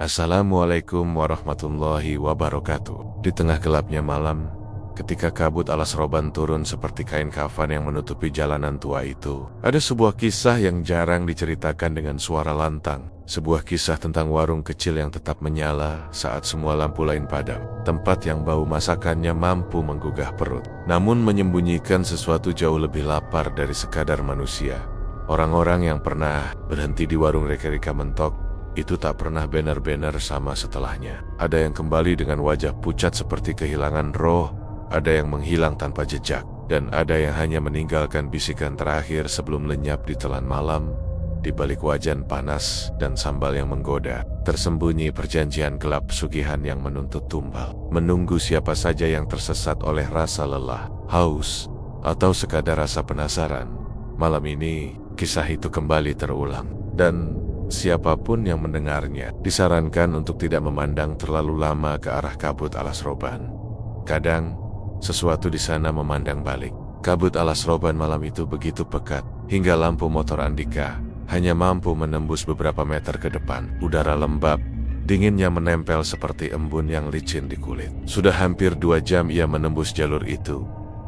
Assalamualaikum warahmatullahi wabarakatuh. Di tengah gelapnya malam, ketika kabut alas roban turun seperti kain kafan yang menutupi jalanan tua itu, ada sebuah kisah yang jarang diceritakan dengan suara lantang. Sebuah kisah tentang warung kecil yang tetap menyala saat semua lampu lain padam. Tempat yang bau masakannya mampu menggugah perut, namun menyembunyikan sesuatu jauh lebih lapar dari sekadar manusia. Orang-orang yang pernah berhenti di warung Reka-Reka Mentok itu tak pernah benar-benar sama setelahnya. Ada yang kembali dengan wajah pucat seperti kehilangan roh, ada yang menghilang tanpa jejak, dan ada yang hanya meninggalkan bisikan terakhir sebelum lenyap di telan malam. Di balik wajan panas dan sambal yang menggoda, tersembunyi perjanjian gelap sugihan yang menuntut tumbal, menunggu siapa saja yang tersesat oleh rasa lelah, haus, atau sekadar rasa penasaran. Malam ini, kisah itu kembali terulang, dan siapapun yang mendengarnya disarankan untuk tidak memandang terlalu lama ke arah kabut alas roban. Kadang, sesuatu di sana memandang balik. Kabut alas roban malam itu begitu pekat, hingga lampu motor Andika hanya mampu menembus beberapa meter ke depan. Udara lembab, dinginnya menempel seperti embun yang licin di kulit. Sudah hampir 2 jam ia menembus jalur itu,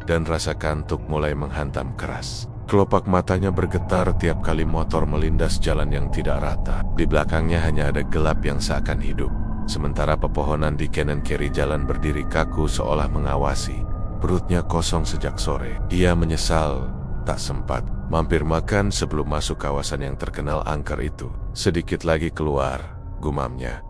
dan rasa kantuk mulai menghantam keras. Kelopak matanya bergetar tiap kali motor melindas jalan yang tidak rata. Di belakangnya hanya ada gelap yang seakan hidup. Sementara pepohonan di kanan kiri jalan berdiri kaku seolah mengawasi. Perutnya kosong sejak sore. Ia menyesal tak sempat mampir makan sebelum masuk kawasan yang terkenal angker itu. Sedikit lagi keluar, gumamnya.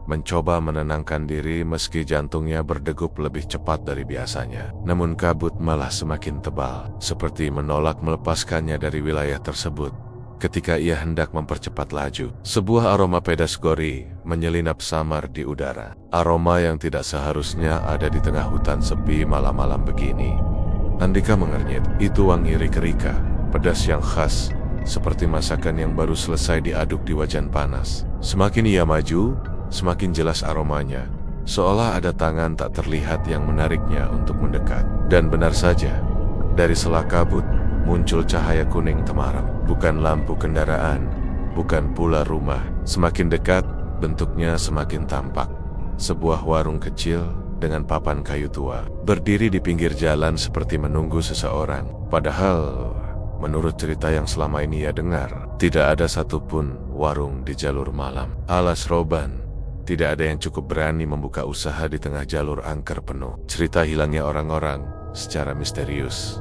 Mencoba menenangkan diri meski jantungnya berdegup lebih cepat dari biasanya. Namun kabut malah semakin tebal, seperti menolak melepaskannya dari wilayah tersebut. Ketika ia hendak mempercepat laju, sebuah aroma pedas gori menyelinap samar di udara. Aroma yang tidak seharusnya ada di tengah hutan sepi malam-malam begini. Andika mengernyit, itu wangi Reka-Reka, pedas yang khas, seperti masakan yang baru selesai diaduk di wajan panas. Semakin ia maju, semakin jelas aromanya, seolah ada tangan tak terlihat yang menariknya untuk mendekat. Dan benar saja, dari sela kabut muncul cahaya kuning temaram. Bukan lampu kendaraan, bukan pula rumah. Semakin dekat, bentuknya semakin tampak. Sebuah warung kecil dengan papan kayu tua, berdiri di pinggir jalan seperti menunggu seseorang. Padahal, menurut cerita yang selama ini ia dengar, tidak ada satupun warung di jalur malam alas roban. Tidak ada yang cukup berani membuka usaha di tengah jalur angker penuh. Cerita hilangnya orang-orang secara misterius.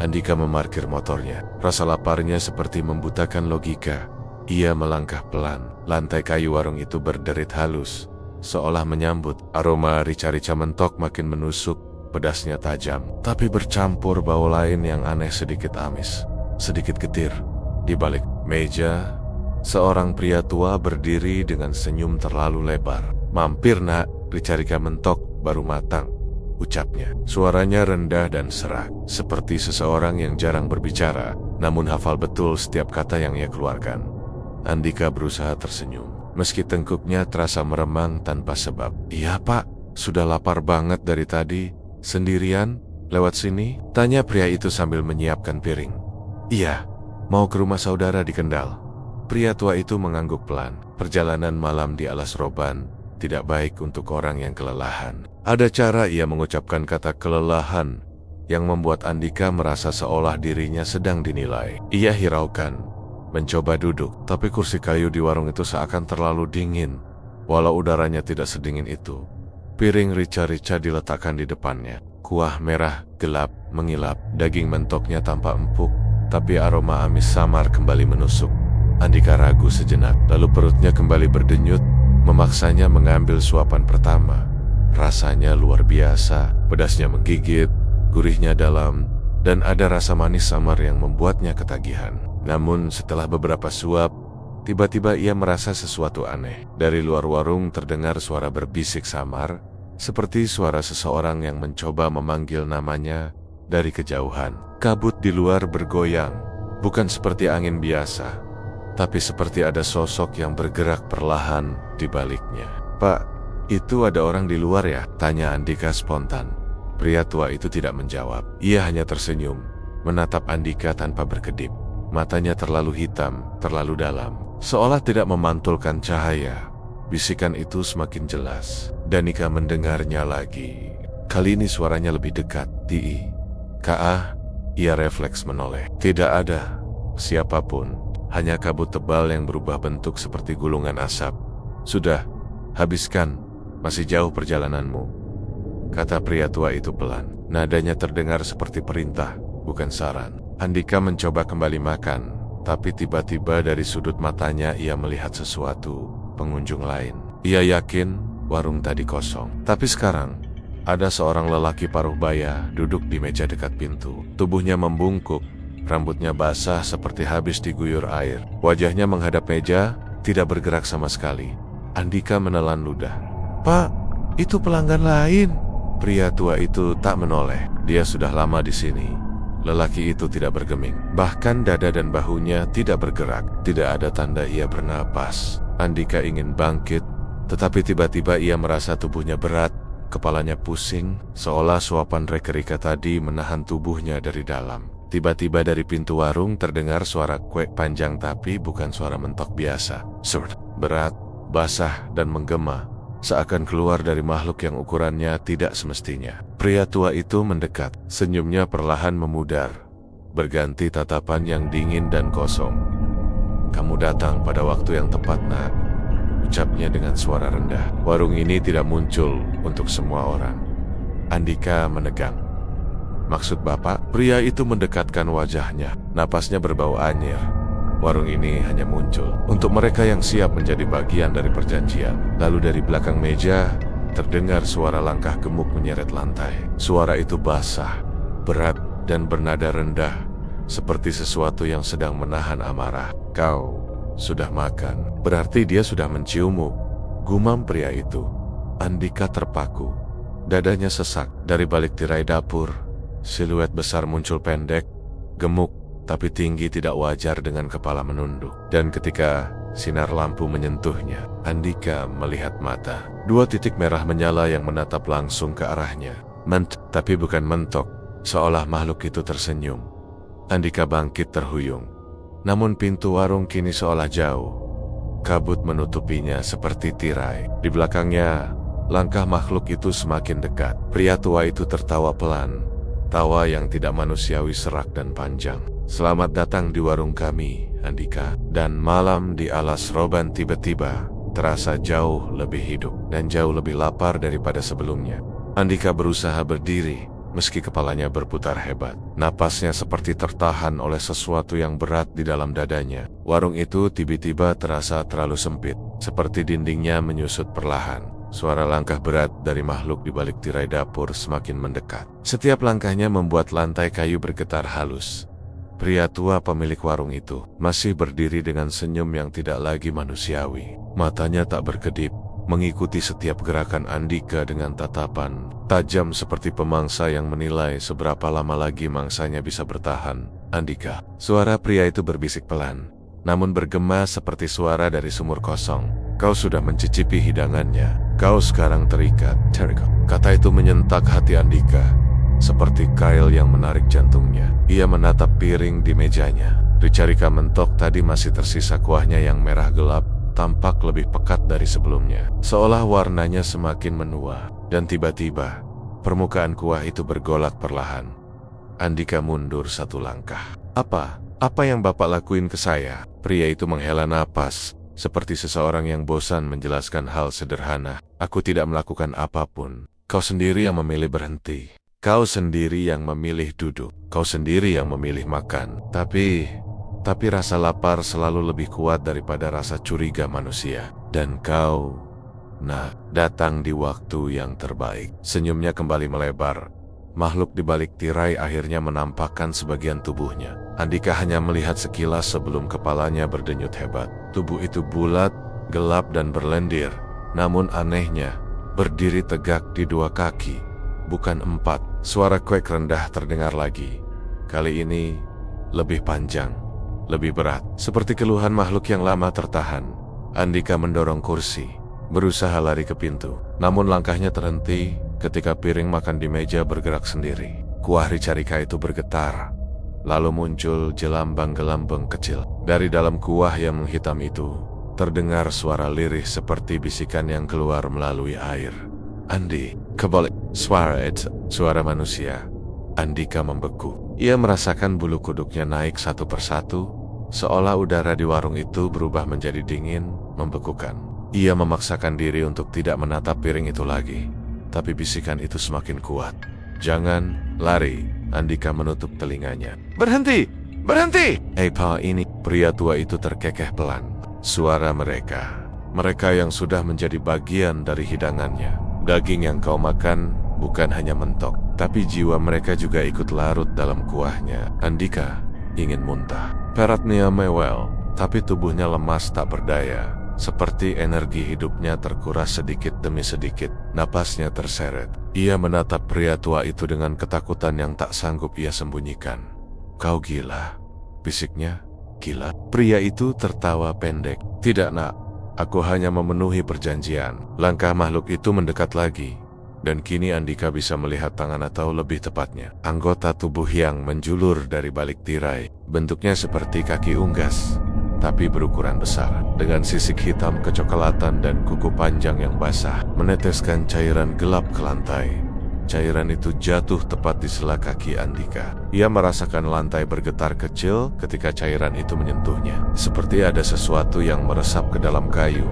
Andika memarkir motornya. Rasa laparnya seperti membutakan logika. Ia melangkah pelan. Lantai kayu warung itu berderit halus, seolah menyambut. Aroma Rica-Rica Mentok makin menusuk, pedasnya tajam, tapi bercampur bau lain yang aneh, sedikit amis, sedikit getir. Di balik meja, seorang pria tua berdiri dengan senyum terlalu lebar. "Mampir nak, Rica-Rica Mentok baru matang," ucapnya. Suaranya rendah dan serak, seperti seseorang yang jarang berbicara, namun hafal betul setiap kata yang ia keluarkan. Andika berusaha tersenyum, meski tengkuknya terasa meremang tanpa sebab. "Iya pak, sudah lapar banget dari tadi. Sendirian, lewat sini?" tanya pria itu sambil menyiapkan piring. "Iya, mau ke rumah saudara di Kendal." Pria tua itu mengangguk pelan. Perjalanan malam di alas roban tidak baik untuk orang yang kelelahan. Ada cara ia mengucapkan kata kelelahan yang membuat Andika merasa seolah dirinya sedang dinilai. Ia hiraukan, mencoba duduk, tapi kursi kayu di warung itu seakan terlalu dingin, walau udaranya tidak sedingin itu. Piring Rica-Rica diletakkan di depannya. Kuah merah gelap mengilap, daging mentoknya tampak empuk, tapi aroma amis samar kembali menusuk. Andika ragu sejenak, lalu perutnya kembali berdenyut, memaksanya mengambil suapan pertama. Rasanya luar biasa, pedasnya menggigit, gurihnya dalam, dan ada rasa manis samar yang membuatnya ketagihan. Namun setelah beberapa suap, tiba-tiba ia merasa sesuatu aneh. Dari luar warung terdengar suara berbisik samar, seperti suara seseorang yang mencoba memanggil namanya dari kejauhan. Kabut di luar bergoyang, bukan seperti angin biasa, tapi seperti ada sosok yang bergerak perlahan di baliknya. "Pak, itu ada orang di luar ya?" tanya Andika spontan. Pria tua itu tidak menjawab. Ia hanya tersenyum, menatap Andika tanpa berkedip. Matanya terlalu hitam, terlalu dalam, seolah tidak memantulkan cahaya. Bisikan itu semakin jelas. Danika mendengarnya lagi. Kali ini suaranya lebih dekat. Ti. Ka. Ia refleks menoleh. Tidak ada siapapun. Hanya kabut tebal yang berubah bentuk seperti gulungan asap. Sudah, habiskan. Masih jauh perjalananmu, kata pria tua itu pelan. Nadanya terdengar seperti perintah, bukan saran. Andika mencoba kembali makan, tapi tiba-tiba dari sudut matanya ia melihat sesuatu, pengunjung lain. Ia yakin warung tadi kosong. Tapi sekarang, ada seorang lelaki paruh baya duduk di meja dekat pintu. Tubuhnya membungkuk, rambutnya basah seperti habis diguyur air. Wajahnya menghadap meja, tidak bergerak sama sekali. Andika menelan ludah. Pak, itu pelanggan lain. Pria tua itu tak menoleh. Dia sudah lama di sini. Lelaki itu tidak bergeming. Bahkan dada dan bahunya tidak bergerak. Tidak ada tanda ia bernapas. Andika ingin bangkit, tetapi tiba-tiba ia merasa tubuhnya berat. Kepalanya pusing, seolah suapan rekerika tadi menahan tubuhnya dari dalam. Tiba-tiba dari pintu warung terdengar suara kuek panjang, tapi bukan suara mentok biasa. Surt, berat, basah, dan menggema. Seakan keluar dari makhluk yang ukurannya tidak semestinya. Pria tua itu mendekat. Senyumnya perlahan memudar, berganti tatapan yang dingin dan kosong. Kamu datang pada waktu yang tepat, nak, ucapnya dengan suara rendah. Warung ini tidak muncul untuk semua orang. Andika menegang. Maksud Bapak? Pria itu mendekatkan wajahnya. Napasnya berbau anyir. Warung ini hanya muncul untuk mereka yang siap menjadi bagian dari perjanjian. Lalu dari belakang meja, terdengar suara langkah gemuk menyeret lantai. Suara itu basah, berat, dan bernada rendah, seperti sesuatu yang sedang menahan amarah. Kau sudah makan, berarti dia sudah menciummu, gumam pria itu. Andika terpaku, dadanya sesak. Dari balik tirai dapur, siluet besar muncul, pendek, gemuk, tapi tinggi tidak wajar dengan kepala menunduk. Dan ketika sinar lampu menyentuhnya, Andika melihat mata. 2 titik merah menyala yang menatap langsung ke arahnya. Tapi bukan mentok, seolah makhluk itu tersenyum. Andika bangkit terhuyung. Namun pintu warung kini seolah jauh. Kabut menutupinya seperti tirai. Di belakangnya, langkah makhluk itu semakin dekat. Pria tua itu tertawa pelan. Tawa yang tidak manusiawi, serak dan panjang. Selamat datang di warung kami, Andika. Dan malam di alas roban tiba-tiba terasa jauh lebih hidup dan jauh lebih lapar daripada sebelumnya. Andika berusaha berdiri, meski kepalanya berputar hebat. Napasnya seperti tertahan oleh sesuatu yang berat di dalam dadanya. Warung itu tiba-tiba terasa terlalu sempit, seperti dindingnya menyusut perlahan. Suara langkah berat dari makhluk di balik tirai dapur semakin mendekat. Setiap langkahnya membuat lantai kayu bergetar halus. Pria tua pemilik warung itu masih berdiri dengan senyum yang tidak lagi manusiawi. Matanya tak berkedip, mengikuti setiap gerakan Andika dengan tatapan tajam seperti pemangsa yang menilai seberapa lama lagi mangsanya bisa bertahan. Andika, suara pria itu berbisik pelan, namun bergema seperti suara dari sumur kosong. Kau sudah mencicipi hidangannya. Kau sekarang terikat. Kata itu menyentak hati Andika, seperti kail yang menarik jantungnya. Ia menatap piring di mejanya. Ricarika mentok tadi masih tersisa kuahnya yang merah gelap, tampak lebih pekat dari sebelumnya. Seolah warnanya semakin menua. Dan tiba-tiba, permukaan kuah itu bergolak perlahan. Andika mundur 1 langkah. Apa yang Bapak lakuin ke saya? Pria itu menghela napas, seperti seseorang yang bosan menjelaskan hal sederhana. Aku tidak melakukan apapun. Kau sendiri yang memilih berhenti. Kau sendiri yang memilih duduk. Kau sendiri yang memilih makan. Tapi rasa lapar selalu lebih kuat daripada rasa curiga manusia. Dan kau, datang di waktu yang terbaik. Senyumnya kembali melebar. Makhluk di balik tirai akhirnya menampakkan sebagian tubuhnya. Andika hanya melihat sekilas sebelum kepalanya berdenyut hebat. Tubuh itu bulat, gelap dan berlendir. Namun anehnya, berdiri tegak di 2 kaki, bukan 4. Suara kuek rendah terdengar lagi. Kali ini lebih panjang, lebih berat. Seperti keluhan makhluk yang lama tertahan. Andika mendorong kursi, berusaha lari ke pintu. Namun langkahnya terhenti ketika piring makan di meja bergerak sendiri. Kuah Ricarika itu bergetar. Lalu muncul jelambang-gelambang kecil. Dari dalam kuah yang menghitam itu, terdengar suara lirih seperti bisikan yang keluar melalui air. Andi, kebalik. Suara itu, suara manusia. Andika membeku. Ia merasakan bulu kuduknya naik satu persatu, seolah udara di warung itu berubah menjadi dingin, membekukan. Ia memaksakan diri untuk tidak menatap piring itu lagi, tapi bisikan itu semakin kuat. Jangan lari. Andika menutup telinganya. Berhenti! Berhenti! Pak ini. Pria tua itu terkekeh pelan. Suara mereka yang sudah menjadi bagian dari hidangannya. Daging yang kau makan bukan hanya mentok, tapi jiwa mereka juga ikut larut dalam kuahnya. Andika ingin muntah. Perutnya mewel, tapi tubuhnya lemas tak berdaya. Seperti energi hidupnya terkuras sedikit demi sedikit. Napasnya terseret. Ia menatap pria tua itu dengan ketakutan yang tak sanggup ia sembunyikan. Kau gila, bisiknya. Gila. Pria itu tertawa pendek. Tidak nak, aku hanya memenuhi perjanjian. Langkah makhluk itu mendekat lagi. Dan kini Andika bisa melihat tangan atau lebih tepatnya, anggota tubuh yang menjulur dari balik tirai. Bentuknya seperti kaki unggas, tapi berukuran besar. Dengan sisik hitam kecoklatan dan kuku panjang yang basah, meneteskan cairan gelap ke lantai. Cairan itu jatuh tepat di sela kaki Andika. Ia merasakan lantai bergetar kecil ketika cairan itu menyentuhnya. Seperti ada sesuatu yang meresap ke dalam kayu.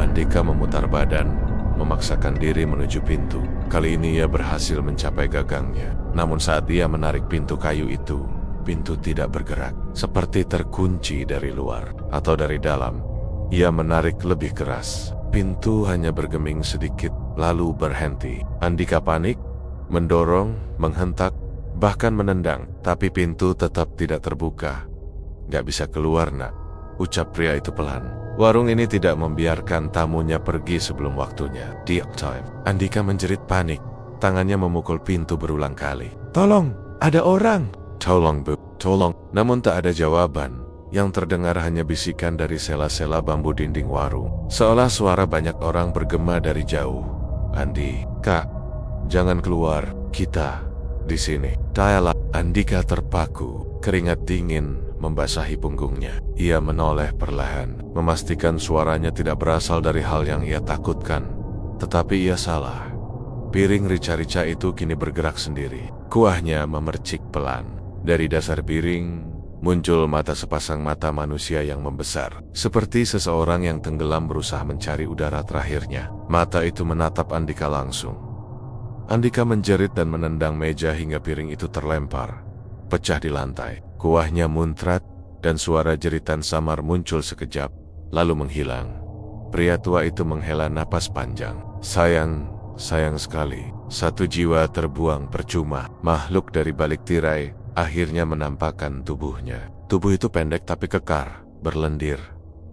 Andika memutar badan, memaksakan diri menuju pintu. Kali ini ia berhasil mencapai gagangnya. Namun saat ia menarik pintu kayu itu, pintu tidak bergerak. Seperti terkunci dari luar atau dari dalam. Ia menarik lebih keras. Pintu hanya bergeming sedikit, lalu berhenti. Andika panik, mendorong, menghentak, bahkan menendang. Tapi pintu tetap tidak terbuka. Gak bisa keluar nak, ucap pria itu pelan. Warung ini tidak membiarkan tamunya pergi sebelum waktunya. Deep time. Andika menjerit panik. Tangannya memukul pintu berulang kali. Tolong, ada orang. Tolong bu, tolong. Namun tak ada jawaban. Yang terdengar hanya bisikan dari sela-sela bambu dinding warung. Seolah suara banyak orang bergema dari jauh. Andi, kak, jangan keluar. Kita di sini. Dialah. Andika terpaku. Keringat dingin membasahi punggungnya. Ia menoleh perlahan, memastikan suaranya tidak berasal dari hal yang ia takutkan. Tetapi ia salah. Piring rica-rica itu kini bergerak sendiri. Kuahnya memercik pelan. Dari dasar piring muncul mata sepasang mata manusia yang membesar, seperti seseorang yang tenggelam berusaha mencari udara terakhirnya. Mata itu menatap Andika langsung. Andika menjerit dan menendang meja hingga piring itu terlempar, pecah di lantai. Kuahnya muncrat dan suara jeritan samar muncul sekejap, lalu menghilang. Pria tua itu menghela napas panjang. Sayang sekali. Satu jiwa terbuang percuma. Makhluk dari balik tirai akhirnya menampakkan tubuhnya. Tubuh itu pendek tapi kekar, berlendir,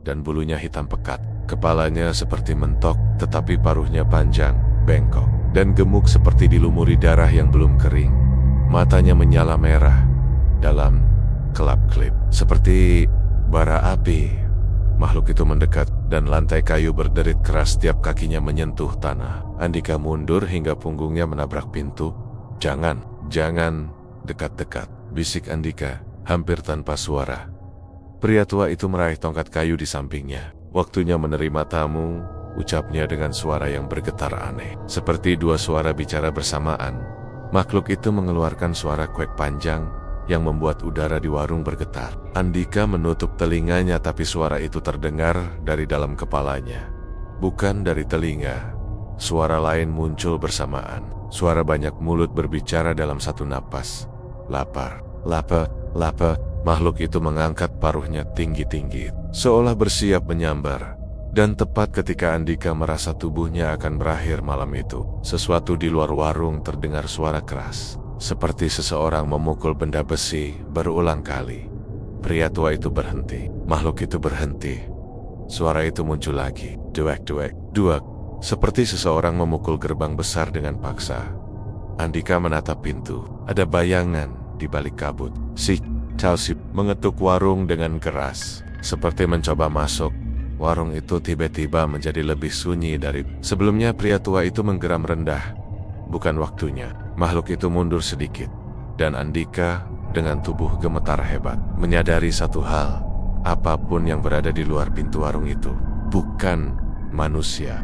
dan bulunya hitam pekat. Kepalanya seperti mentok, tetapi paruhnya panjang, bengkok, dan gemuk seperti dilumuri darah yang belum kering. Matanya menyala merah, dalam kelap-kelip, seperti bara api. Makhluk itu mendekat, dan lantai kayu berderit keras setiap kakinya menyentuh tanah. Andika mundur hingga punggungnya menabrak pintu. Jangan dekat-dekat, bisik Andika, hampir tanpa suara. Pria tua itu meraih tongkat kayu di sampingnya. Waktunya menerima tamu, ucapnya dengan suara yang bergetar aneh. Seperti dua suara bicara bersamaan, makhluk itu mengeluarkan suara kuek panjang yang membuat udara di warung bergetar. Andika menutup telinganya, tapi suara itu terdengar dari dalam kepalanya. Bukan dari telinga. Suara lain muncul bersamaan. Suara banyak mulut berbicara dalam satu napas. Lapar. Makhluk itu mengangkat paruhnya tinggi-tinggi, seolah bersiap menyambar. Dan tepat ketika Andika merasa tubuhnya akan berakhir malam itu, sesuatu di luar warung terdengar suara keras, seperti seseorang memukul benda besi berulang kali. Pria tua itu berhenti. Makhluk itu berhenti. Suara itu muncul lagi. Duak, seperti seseorang memukul gerbang besar dengan paksa. Andika menatap pintu. Ada bayangan di balik kabut. Si Tausip mengetuk warung dengan keras, seperti mencoba masuk. Warung itu tiba-tiba menjadi lebih sunyi dari sebelumnya. Pria tua itu menggeram rendah. Bukan waktunya. Makhluk itu mundur sedikit, dan Andika dengan tubuh gemetar hebat menyadari satu hal. apapun yang berada di luar pintu warung itu, bukan manusia.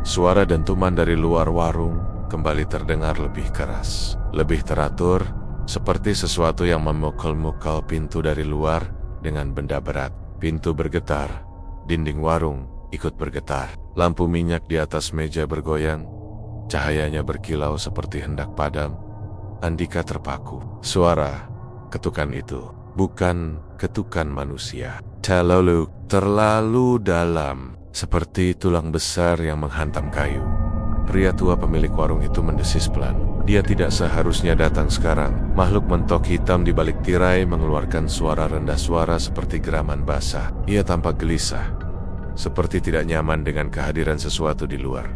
Suara dentuman dari luar warung kembali terdengar lebih keras, lebih teratur, seperti sesuatu yang memukul-mukul pintu dari luar dengan benda berat. Pintu bergetar, dinding warung ikut bergetar. Lampu minyak di atas meja bergoyang, cahayanya berkilau seperti hendak padam. Andika terpaku. Suara ketukan itu bukan ketukan manusia. Terlalu dalam, seperti tulang besar yang menghantam kayu. Pria tua pemilik warung itu mendesis pelan. Dia tidak seharusnya datang sekarang. Makhluk mentok hitam di balik tirai mengeluarkan suara rendah, suara seperti geraman basah. Ia tampak gelisah, seperti tidak nyaman dengan kehadiran sesuatu di luar.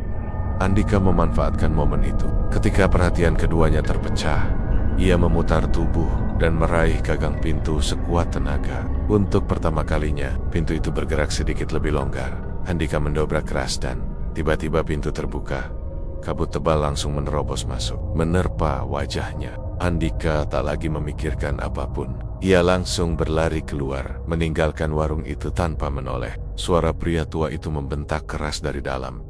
Andika memanfaatkan momen itu. Ketika perhatian keduanya terpecah, ia memutar tubuh dan meraih gagang pintu sekuat tenaga. Untuk pertama kalinya, pintu itu bergerak sedikit lebih longgar. Andika mendobrak keras dan tiba-tiba pintu terbuka. Kabut tebal langsung menerobos masuk, menerpa wajahnya. Andika tak lagi memikirkan apapun. Ia langsung berlari keluar, meninggalkan warung itu tanpa menoleh. Suara pria tua itu membentak keras dari dalam.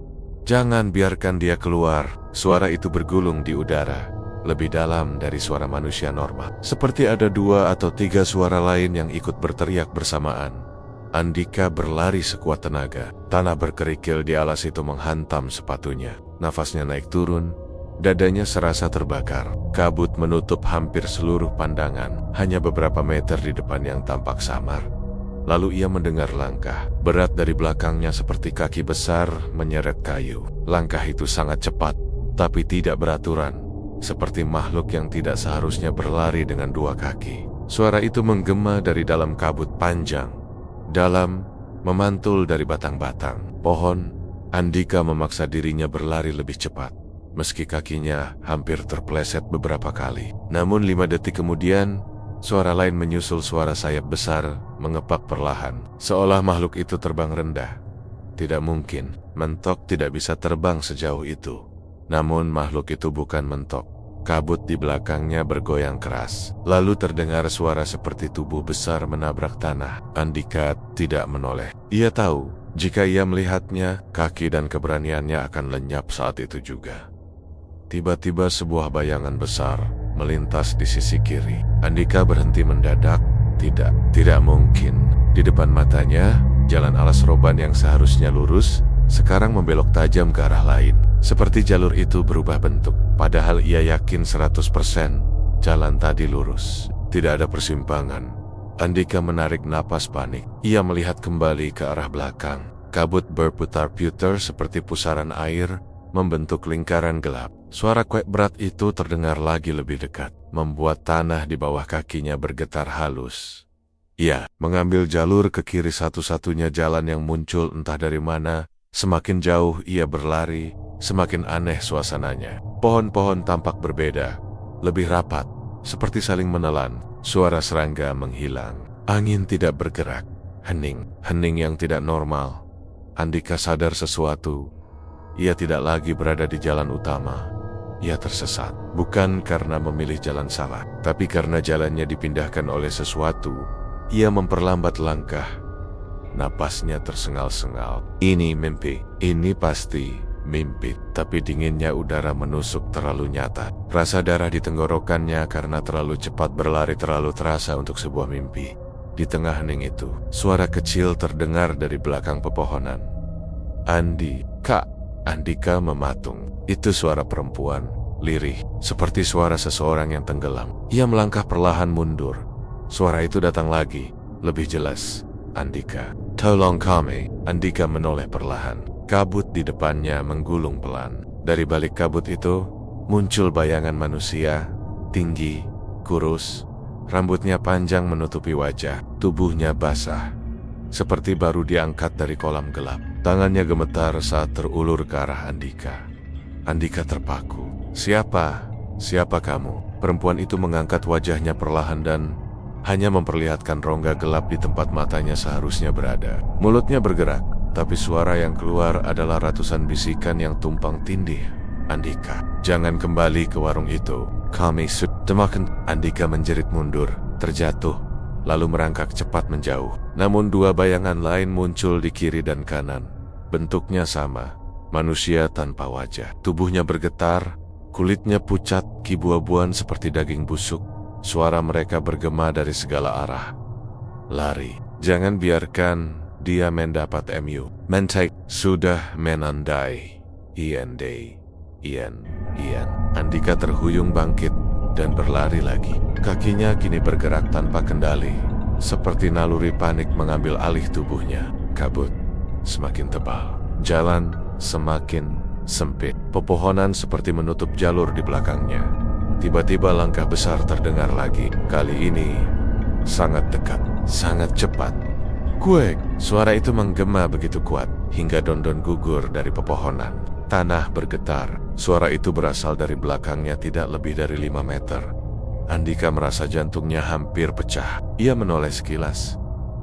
"Jangan biarkan dia keluar." Suara itu bergulung di udara, lebih dalam dari suara manusia normal. Seperti ada 2 atau 3 suara lain yang ikut berteriak bersamaan. Andika berlari sekuat tenaga. Tanah berkerikil di alas itu menghantam sepatunya. Nafasnya naik turun, dadanya serasa terbakar. Kabut menutup hampir seluruh pandangan. Hanya beberapa meter di depan yang tampak samar. Lalu ia mendengar langkah berat dari belakangnya seperti kaki besar menyeret kayu. Langkah itu sangat cepat, tapi tidak beraturan, seperti makhluk yang tidak seharusnya berlari dengan 2 kaki. Suara itu menggema dari dalam kabut panjang, dalam, memantul dari batang-batang pohon. Andika memaksa dirinya berlari lebih cepat, meski kakinya hampir terpeleset beberapa kali. Namun 5 detik kemudian, suara lain menyusul. Suara sayap besar mengepak perlahan, seolah makhluk itu terbang rendah. Tidak mungkin, mentok tidak bisa terbang sejauh itu. Namun makhluk itu bukan mentok. Kabut di belakangnya bergoyang keras. Lalu terdengar suara seperti tubuh besar menabrak tanah. Andika tidak menoleh. Ia tahu, jika ia melihatnya, kaki dan keberaniannya akan lenyap saat itu juga. Tiba-tiba sebuah bayangan besar melintas di sisi kiri. Andika berhenti mendadak. Tidak mungkin. Di depan matanya, jalan alas roban yang seharusnya lurus, sekarang membelok tajam ke arah lain. Seperti jalur itu berubah bentuk. Padahal ia yakin 100% jalan tadi lurus. Tidak ada persimpangan. Andika menarik napas panik. Ia melihat kembali ke arah belakang. Kabut berputar-putar seperti pusaran air, membentuk lingkaran gelap. Suara kuek berat itu terdengar lagi lebih dekat, membuat tanah di bawah kakinya bergetar halus. Ia mengambil jalur ke kiri, satu-satunya jalan yang muncul entah dari mana. Semakin jauh ia berlari, semakin aneh suasananya. Pohon-pohon tampak berbeda, lebih rapat, seperti saling menelan. Suara serangga menghilang. Angin tidak bergerak. Hening yang tidak normal. Andika sadar sesuatu. Ia tidak lagi berada di jalan utama. Ia tersesat, bukan karena memilih jalan salah, tapi karena jalannya dipindahkan oleh sesuatu. Ia memperlambat langkah. Napasnya tersengal-sengal. Ini mimpi. Ini pasti mimpi. Tapi dinginnya udara menusuk terlalu nyata. Rasa darah di tenggorokannya karena terlalu cepat berlari terlalu terasa untuk sebuah mimpi. Di tengah hening itu, suara kecil terdengar dari belakang pepohonan. Kak. Andika mematung. Itu suara perempuan, lirih, seperti suara seseorang yang tenggelam. Ia melangkah perlahan mundur. Suara itu datang lagi, lebih jelas. Andika. "Tolong kami." Andika menoleh perlahan. Kabut di depannya menggulung pelan. Dari balik kabut itu, muncul bayangan manusia, tinggi, kurus, rambutnya panjang menutupi wajah, tubuhnya basah, seperti baru diangkat dari kolam gelap. Tangannya gemetar saat terulur ke arah Andika. Andika terpaku. Siapa kamu?" Perempuan itu mengangkat wajahnya perlahan dan hanya memperlihatkan rongga gelap di tempat matanya seharusnya berada. Mulutnya bergerak, tapi suara yang keluar adalah ratusan bisikan yang tumpang tindih. "Andika, jangan kembali ke warung itu. Kami sudah makan." Andika menjerit mundur, terjatuh, lalu merangkak cepat menjauh. Namun dua bayangan lain muncul di kiri dan kanan. Bentuknya sama, manusia tanpa wajah. Tubuhnya bergetar, kulitnya pucat, kibu-abuan seperti daging busuk. Suara mereka bergema dari segala arah. Lari, jangan biarkan dia mendapat MU. Mentek, sudah menandai. Ian. Andika terhuyung bangkit dan berlari lagi. Kakinya kini bergerak tanpa kendali, seperti naluri panik mengambil alih tubuhnya. Kabut semakin tebal, jalan semakin sempit. Pepohonan seperti menutup jalur di belakangnya. Tiba-tiba langkah besar terdengar lagi. Kali ini sangat dekat, sangat cepat. Kuek, suara itu menggema begitu kuat hingga Dondon gugur dari pepohonan. Tanah bergetar. Suara itu berasal dari belakangnya tidak lebih dari 5 meter. Andika merasa jantungnya hampir pecah. Ia menoleh sekilas,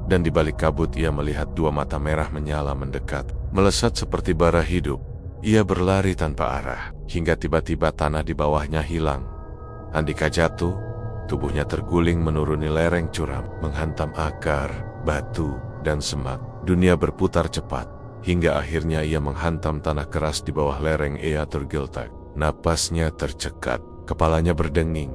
dan di balik kabut ia melihat dua mata merah menyala mendekat, melesat seperti bara hidup. Ia berlari tanpa arah, hingga tiba-tiba tanah di bawahnya hilang. Andika jatuh, tubuhnya terguling menuruni lereng curam, menghantam akar, batu, dan semak. Dunia berputar cepat, hingga akhirnya ia menghantam tanah keras di bawah lereng Eatur Giltag. Napasnya tercekat, kepalanya berdenging,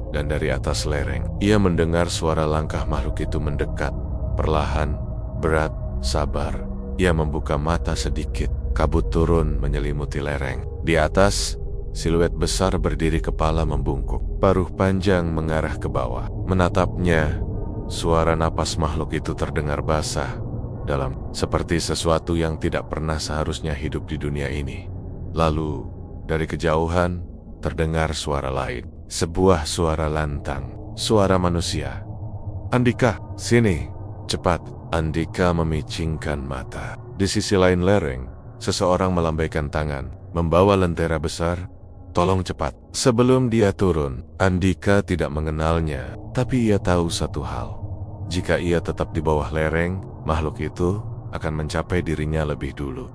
dan dari atas lereng, ia mendengar suara langkah makhluk itu mendekat. Perlahan, berat, sabar, ia membuka mata sedikit. Kabut turun menyelimuti lereng. Di atas, siluet besar berdiri kepala membungkuk. Paruh panjang mengarah ke bawah. Menatapnya, suara napas makhluk itu terdengar basah, dalam, seperti sesuatu yang tidak pernah seharusnya hidup di dunia ini. Lalu, dari kejauhan, terdengar suara lain. Sebuah suara lantang, suara manusia. Andika, sini, cepat. Andika memicingkan mata. Di sisi lain lereng, seseorang melambaikan tangan, membawa lentera besar. Tolong cepat. Sebelum dia turun, Andika tidak mengenalnya, tapi ia tahu satu hal. Jika ia tetap di bawah lereng, makhluk itu akan mencapai dirinya lebih dulu.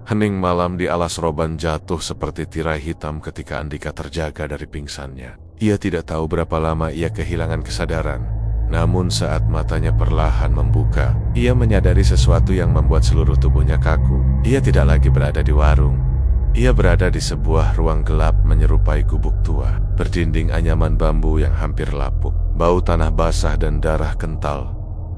Hening malam di alas roban jatuh seperti tirai hitam ketika Andika terjaga dari pingsannya. Ia tidak tahu berapa lama ia kehilangan kesadaran. Namun saat matanya perlahan membuka, ia menyadari sesuatu yang membuat seluruh tubuhnya kaku. Ia tidak lagi berada di warung. Ia berada di sebuah ruang gelap menyerupai gubuk tua, berdinding anyaman bambu yang hampir lapuk. Bau tanah basah dan darah kental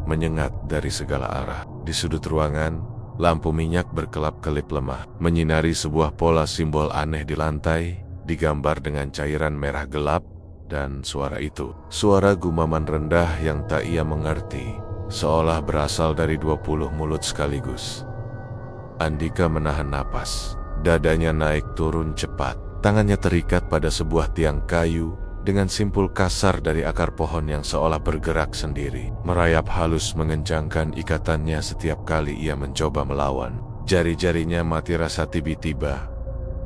menyengat dari segala arah. Di sudut ruangan, lampu minyak berkelap-kelip lemah, menyinari sebuah pola simbol aneh di lantai, digambar dengan cairan merah gelap, dan suara itu, suara gumaman rendah yang tak ia mengerti, seolah berasal dari 20 mulut sekaligus. Andika menahan napas, dadanya naik turun cepat, tangannya terikat pada sebuah tiang kayu, dengan simpul kasar dari akar pohon yang seolah bergerak sendiri, merayap halus mengencangkan ikatannya setiap kali ia mencoba melawan. Jari-jarinya mati rasa tiba-tiba.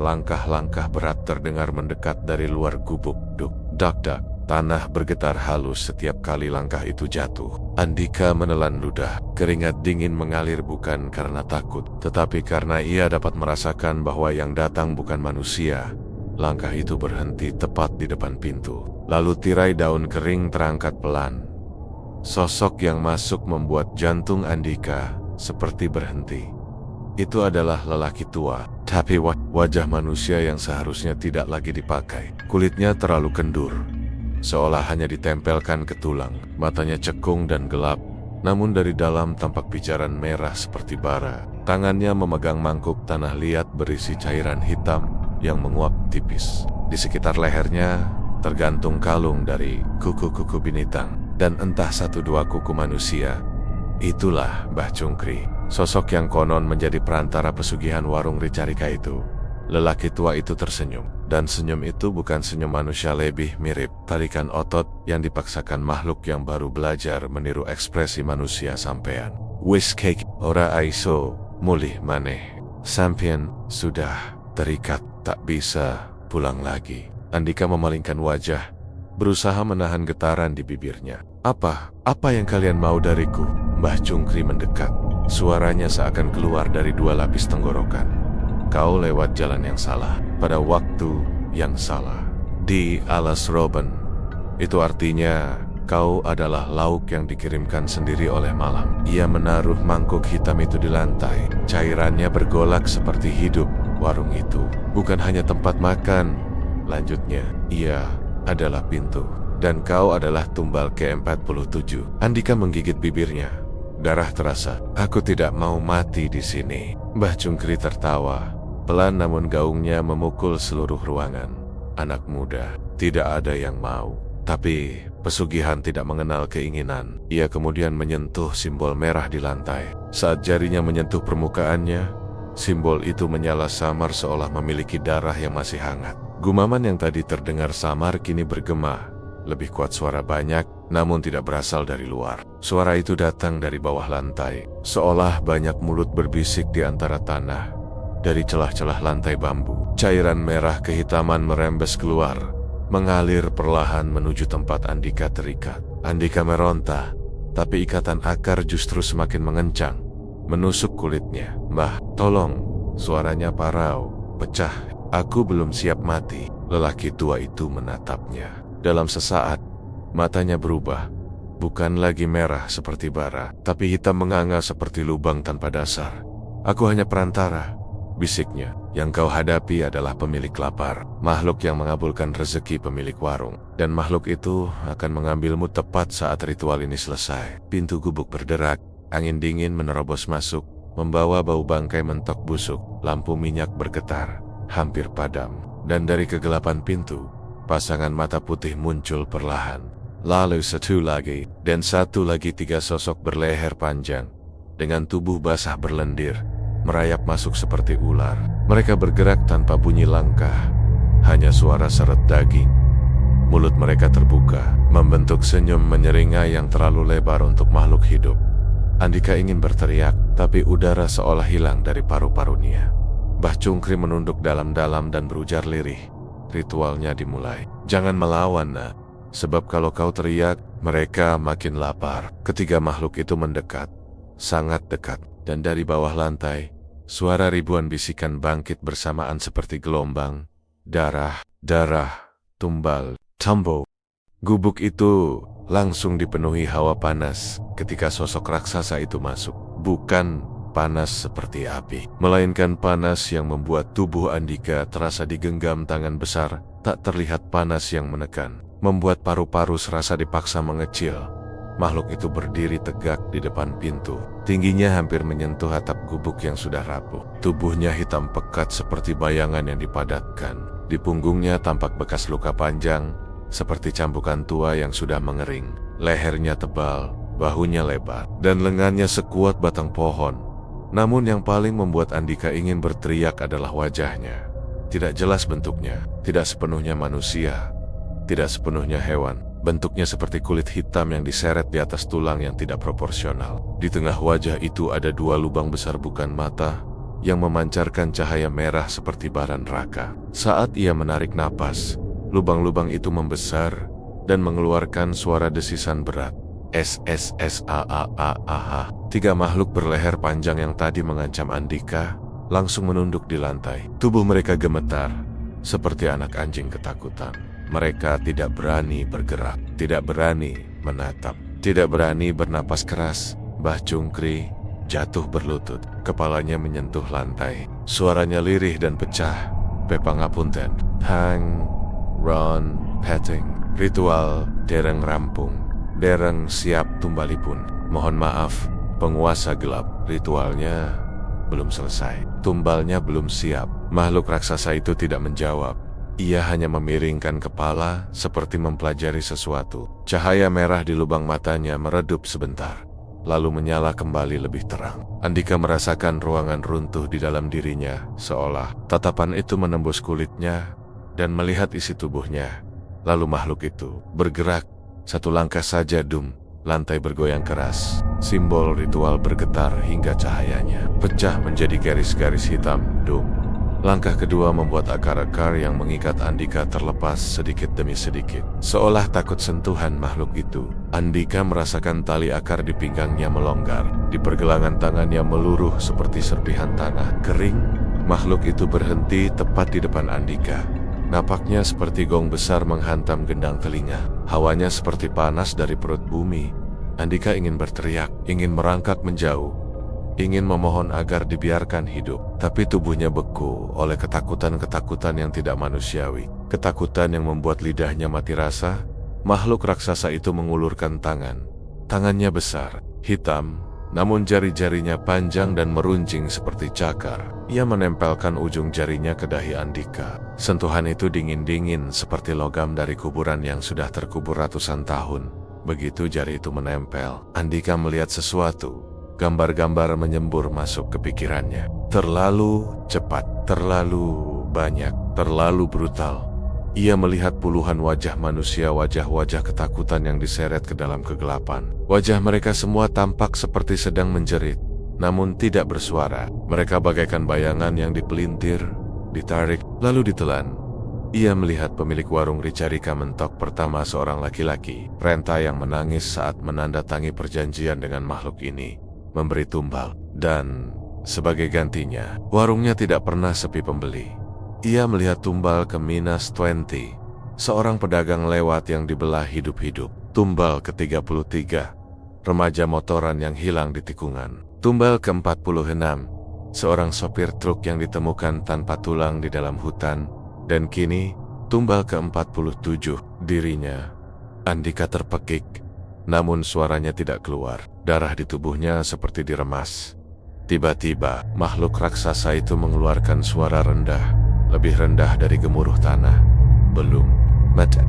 Langkah-langkah berat terdengar mendekat dari luar gubuk. Duk, dak, dak. Tanah bergetar halus setiap kali langkah itu jatuh. Andika menelan ludah. Keringat dingin mengalir bukan karena takut, tetapi karena ia dapat merasakan bahwa yang datang bukan manusia. Langkah itu berhenti tepat di depan pintu. Lalu tirai daun kering terangkat pelan. Sosok yang masuk membuat jantung Andika seperti berhenti. Itu adalah lelaki tua, tapi wajah manusia yang seharusnya tidak lagi dipakai. Kulitnya terlalu kendur, seolah hanya ditempelkan ke tulang. Matanya cekung dan gelap, namun dari dalam tampak pijaran merah seperti bara. Tangannya memegang mangkuk tanah liat berisi cairan hitam yang menguap tipis. Di sekitar lehernya tergantung kalung dari kuku-kuku binatang, dan entah 1-2 kuku manusia. Itulah Mbah Cungkri, sosok yang konon menjadi perantara pesugihan warung Ricarika itu. Lelaki tua itu tersenyum, dan senyum itu bukan senyum manusia, lebih mirip tarikan otot yang dipaksakan makhluk yang baru belajar meniru ekspresi manusia sampean. Wis cake, ora aiso, mulih maneh. Sampean sudah terikat, tak bisa pulang lagi. Andika memalingkan wajah, berusaha menahan getaran di bibirnya. Apa yang kalian mau dariku? Mbah Cungkri mendekat. Suaranya seakan keluar dari 2 lapis tenggorokan. Kau lewat jalan yang salah, pada waktu yang salah. Di alas roban. Itu artinya Kau adalah lauk yang dikirimkan sendiri oleh malam. Ia menaruh mangkuk hitam itu di lantai. Cairannya bergolak seperti hidup. Warung itu bukan hanya tempat makan. Lanjutnya, ia adalah pintu. Dan kau adalah tumbal ke-47. Andika menggigit bibirnya. Darah terasa. Aku tidak mau mati di sini. Mbah Cungkri tertawa. Pelan namun gaungnya memukul seluruh ruangan. Anak muda, tidak ada yang mau. Tapi pesugihan tidak mengenal keinginan. Ia kemudian menyentuh simbol merah di lantai. Saat jarinya menyentuh permukaannya, simbol itu menyala samar seolah memiliki darah yang masih hangat. Gumaman yang tadi terdengar samar kini bergema. Lebih kuat suara banyak, namun tidak berasal dari luar. Suara itu datang dari bawah lantai, seolah banyak mulut berbisik di antara tanah. Dari celah-celah lantai bambu, cairan merah kehitaman merembes keluar, mengalir perlahan menuju tempat Andika terikat. Andika meronta, tapi ikatan akar justru semakin mengencang, menusuk kulitnya. Mbah, tolong. Suaranya parau, pecah. Aku belum siap mati. Lelaki tua itu menatapnya. Dalam sesaat, matanya berubah. Bukan lagi merah seperti bara, tapi hitam menganga seperti lubang tanpa dasar. Aku hanya perantara, bisiknya. Yang kau hadapi adalah pemilik lapar, makhluk yang mengabulkan rezeki pemilik warung. Dan makhluk itu akan mengambilmu tepat saat ritual ini selesai. Pintu gubuk berderak, angin dingin menerobos masuk, membawa bau bangkai mentok busuk. Lampu minyak bergetar, hampir padam. Dan dari kegelapan pintu, pasangan mata putih muncul perlahan. Lalu satu lagi, dan satu lagi. 3 sosok berleher panjang, dengan tubuh basah berlendir, merayap masuk seperti ular. Mereka bergerak tanpa bunyi langkah, hanya suara seret daging. Mulut mereka terbuka, membentuk senyum menyeringai yang terlalu lebar untuk makhluk hidup. Andika ingin berteriak, tapi udara seolah hilang dari paru-parunya. Mbah Cungkri menunduk dalam-dalam dan berujar lirih. Ritualnya dimulai. Jangan melawan, nak. Sebab kalau kau teriak, mereka makin lapar. Ketiga makhluk itu mendekat, sangat dekat. Dan dari bawah lantai, suara ribuan bisikan bangkit bersamaan seperti gelombang. Darah, darah, tumbal, tumbo. Gubuk itu langsung dipenuhi hawa panas ketika sosok raksasa itu masuk. Bukan panas seperti api, melainkan panas yang membuat tubuh Andika terasa digenggam tangan besar. Tak terlihat panas yang menekan, membuat paru-paru serasa dipaksa mengecil. Makhluk itu berdiri tegak di depan pintu. Tingginya hampir menyentuh atap gubuk yang sudah rapuh. Tubuhnya hitam pekat seperti bayangan yang dipadatkan. Di punggungnya tampak bekas luka panjang, seperti cambukan tua yang sudah mengering. Lehernya tebal, bahunya lebar, dan lengannya sekuat batang pohon. Namun yang paling membuat Andika ingin berteriak adalah wajahnya. Tidak jelas bentuknya, tidak sepenuhnya manusia, tidak sepenuhnya hewan. Bentuknya seperti kulit hitam yang diseret di atas tulang yang tidak proporsional. Di tengah wajah itu ada 2 lubang besar bukan mata, yang memancarkan cahaya merah seperti bara neraka. Saat ia menarik napas, lubang-lubang itu membesar dan mengeluarkan suara desisan berat. SSSAAAAH. 3 makhluk berleher panjang yang tadi mengancam Andika langsung menunduk di lantai. Tubuh mereka gemetar, seperti anak anjing ketakutan. Mereka tidak berani bergerak, tidak berani menatap, tidak berani bernapas keras. Mbah Cungkri jatuh berlutut, kepalanya menyentuh lantai. Suaranya lirih dan pecah. Pepangapunten, hang, ron, petting. Ritual dereng rampung, dereng siap tumbalipun. Mohon maaf, penguasa gelap. Ritualnya belum selesai. Tumbalnya belum siap. Makhluk raksasa itu tidak menjawab. Ia hanya memiringkan kepala seperti mempelajari sesuatu. Cahaya merah di lubang matanya meredup sebentar, lalu menyala kembali lebih terang. Andika merasakan ruangan runtuh di dalam dirinya, seolah tatapan itu menembus kulitnya dan melihat isi tubuhnya. Lalu makhluk itu bergerak. 1 langkah saja, dum. Lantai bergoyang keras. Simbol ritual bergetar hingga cahayanya pecah menjadi garis-garis hitam, dum. Langkah kedua membuat akar-akar yang mengikat Andika terlepas sedikit demi sedikit. Seolah takut sentuhan makhluk itu, Andika merasakan tali akar di pinggangnya melonggar. Di pergelangan tangannya meluruh seperti serpihan tanah kering. Makhluk itu berhenti tepat di depan Andika. Napaknya seperti gong besar menghantam gendang telinga. Hawanya seperti panas dari perut bumi. Andika ingin berteriak, ingin merangkak menjauh, ingin memohon agar dibiarkan hidup. Tapi tubuhnya beku oleh ketakutan-ketakutan yang tidak manusiawi. Ketakutan yang membuat lidahnya mati rasa. Makhluk raksasa itu mengulurkan tangan. Tangannya besar, hitam, namun jari-jarinya panjang dan meruncing seperti cakar. Ia menempelkan ujung jarinya ke dahi Andika. Sentuhan itu dingin-dingin seperti logam dari kuburan yang sudah terkubur ratusan tahun. Begitu jari itu menempel, Andika melihat sesuatu. Gambar-gambar menyembur masuk ke pikirannya. Terlalu cepat, terlalu banyak, terlalu brutal. Ia melihat puluhan wajah manusia, wajah-wajah ketakutan yang diseret ke dalam kegelapan. Wajah mereka semua tampak seperti sedang menjerit, namun tidak bersuara. Mereka bagaikan bayangan yang dipelintir, ditarik, lalu ditelan. Ia melihat pemilik warung Ricarika mentok pertama, seorang laki-laki, renta yang menangis saat menandatangi perjanjian dengan makhluk ini, memberi tumbal. Dan sebagai gantinya, warungnya tidak pernah sepi pembeli. Ia melihat tumbal ke -20, seorang pedagang lewat yang dibelah hidup-hidup. Tumbal ke-33, remaja motoran yang hilang di tikungan. Tumbal ke-46, seorang sopir truk yang ditemukan tanpa tulang di dalam hutan. Dan kini, tumbal ke-47, dirinya. Andika terpekik, namun suaranya tidak keluar. Darah di tubuhnya seperti diremas. Tiba-tiba, makhluk raksasa itu mengeluarkan suara rendah. Lebih rendah dari gemuruh tanah. Belum.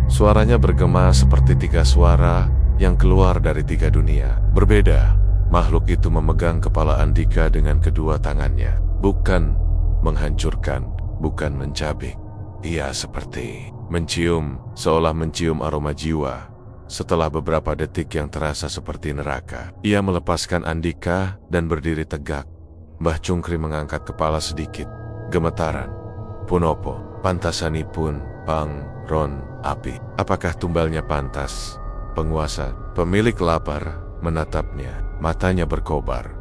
Suaranya bergema seperti 3 suara yang keluar dari 3 dunia. Berbeda. Makhluk itu memegang kepala Andika dengan kedua tangannya. Bukan menghancurkan, bukan mencabik. Ia seperti mencium, seolah mencium aroma jiwa. Setelah beberapa detik yang terasa seperti neraka, ia melepaskan Andika dan berdiri tegak. Mbah Cungkri mengangkat kepala sedikit. Gemetaran. Punopo, pantasanipun, pang, ron, api. Apakah tumbalnya pantas? Penguasa, pemilik lapar, menatapnya. Matanya berkobar.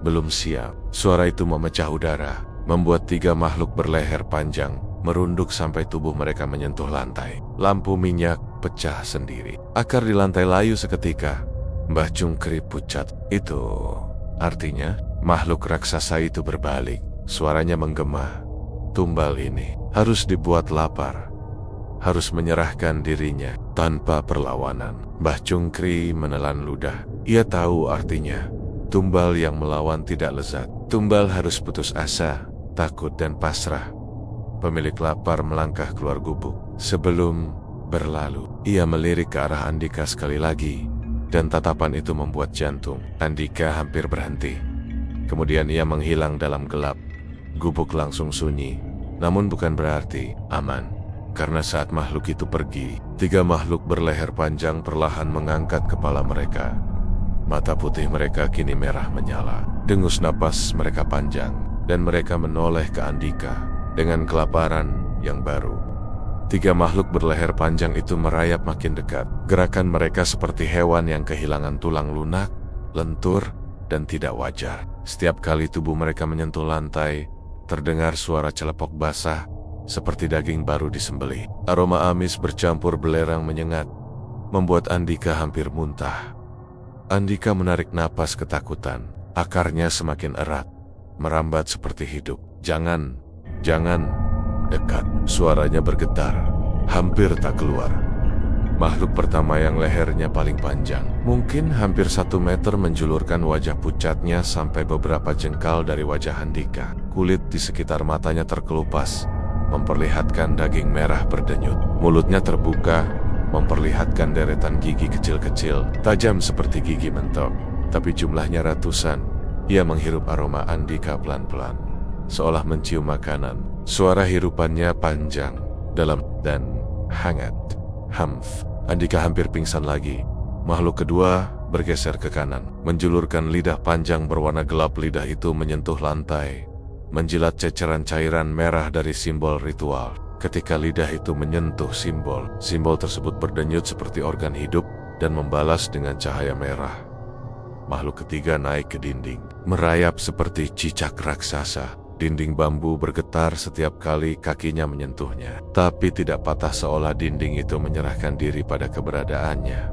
Belum siap. Suara itu memecah udara, membuat 3 makhluk berleher panjang, merunduk sampai tubuh mereka menyentuh lantai. Lampu minyak pecah sendiri. Akar di lantai layu seketika. Mbah Cungkri pucat. Itu artinya, makhluk raksasa itu berbalik. Suaranya menggema. Tumbal ini harus dibuat lapar, harus menyerahkan dirinya tanpa perlawanan. Mbah Cungkri menelan ludah. Ia tahu artinya, tumbal yang melawan tidak lezat. Tumbal harus putus asa, takut dan pasrah. Pemilik lapar melangkah keluar gubuk. Sebelum berlalu, ia melirik ke arah Andika sekali lagi, dan tatapan itu membuat jantung Andika hampir berhenti. Kemudian ia menghilang dalam gelap. Gubuk langsung sunyi, namun bukan berarti aman. Karena saat makhluk itu pergi, 3 makhluk berleher panjang perlahan mengangkat kepala mereka. Mata putih mereka kini merah menyala. Dengus napas mereka panjang, dan mereka menoleh ke Andika dengan kelaparan yang baru. 3 makhluk berleher panjang itu merayap makin dekat. Gerakan mereka seperti hewan yang kehilangan tulang lunak, lentur, dan tidak wajar. Setiap kali tubuh mereka menyentuh lantai, terdengar suara celepok basah, seperti daging baru disembelih. Aroma amis bercampur belerang menyengat, membuat Andika hampir muntah. Andika menarik napas ketakutan. Akarnya semakin erat, merambat seperti hidup. Jangan, dekat. Suaranya bergetar, hampir tak keluar. Makhluk pertama yang lehernya paling panjang, mungkin hampir 1 meter, menjulurkan wajah pucatnya sampai beberapa jengkal dari wajah Andika. Kulit di sekitar matanya terkelupas, memperlihatkan daging merah berdenyut. Mulutnya terbuka, memperlihatkan deretan gigi kecil-kecil, tajam seperti gigi mentok, tapi jumlahnya ratusan. Ia menghirup aroma Andika pelan-pelan, seolah mencium makanan. Suara hirupannya panjang, dalam, dan hangat. Hamf. Andika hampir pingsan lagi. Makhluk kedua bergeser ke kanan, menjulurkan lidah panjang berwarna gelap. Lidah itu menyentuh lantai, menjilat ceceran cairan merah dari simbol ritual. Ketika lidah itu menyentuh simbol, simbol tersebut berdenyut seperti organ hidup dan membalas dengan cahaya merah. Makhluk ketiga naik ke dinding, merayap seperti cicak raksasa. Dinding bambu bergetar setiap kali kakinya menyentuhnya, tapi tidak patah seolah dinding itu menyerahkan diri pada keberadaannya.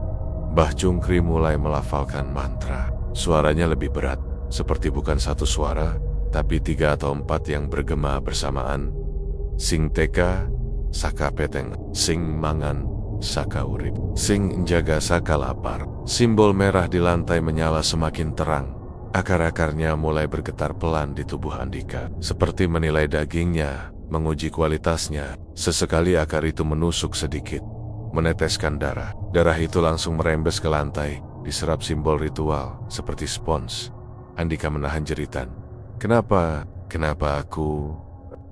Mbah Cungkri mulai melafalkan mantra. Suaranya lebih berat, seperti bukan satu suara, tapi 3 atau 4 yang bergema bersamaan. Sing teka, saka peteng, sing mangan, saka urip, sing jaga saka lapar. Simbol merah di lantai menyala semakin terang. Akar-akarnya mulai bergetar pelan di tubuh Andika, seperti menilai dagingnya, menguji kualitasnya. Sesekali akar itu menusuk sedikit, meneteskan darah. Darah itu langsung merembes ke lantai, diserap simbol ritual, seperti spons. Andika menahan jeritan. Kenapa aku?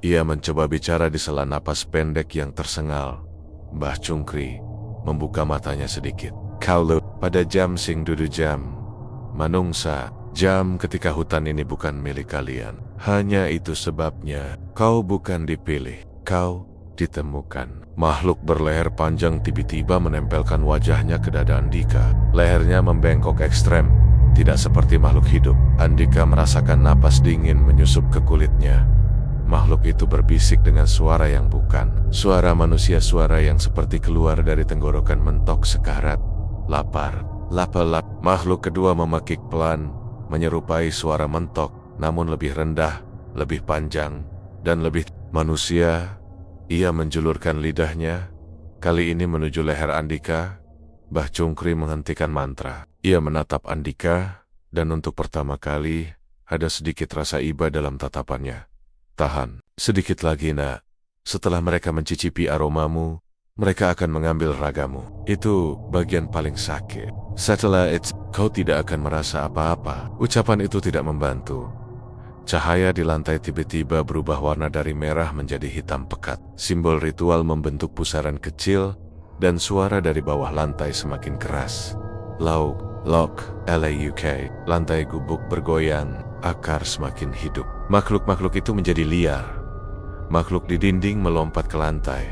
Ia mencoba bicara di sela napas pendek yang tersengal. Mbah Cungkri membuka matanya sedikit. Kalau pada jam sing dudu jam, manungsa, jam ketika hutan ini bukan milik kalian. Hanya itu sebabnya kau bukan dipilih, kau ditemukan. Makhluk berleher panjang tiba-tiba menempelkan wajahnya ke dada Andika. Lehernya membengkok ekstrem, tidak seperti makhluk hidup. Andika merasakan napas dingin menyusup ke kulitnya. Makhluk itu berbisik dengan suara yang bukan suara manusia, suara yang seperti keluar dari tenggorokan mentok sekarat. Lapar, lapar. Makhluk kedua memakik pelan, menyerupai suara mentok, namun lebih rendah, lebih panjang, dan lebih manusia. Ia menjulurkan lidahnya, kali ini menuju leher Andika. Mbah Cungkri menghentikan mantra. Ia menatap Andika, dan untuk pertama kali, ada sedikit rasa iba dalam tatapannya. Tahan, sedikit lagi nak. Setelah mereka mencicipi aromamu, mereka akan mengambil ragamu. Itu bagian paling sakit. Setelah itu, kau tidak akan merasa apa-apa. Ucapan itu tidak membantu. Cahaya di lantai tiba-tiba berubah warna dari merah menjadi hitam pekat. Simbol ritual membentuk pusaran kecil, dan suara dari bawah lantai semakin keras. Lauk, lauk. Lantai gubuk bergoyang, akar semakin hidup. Makhluk-makhluk itu menjadi liar. Makhluk di dinding melompat ke lantai,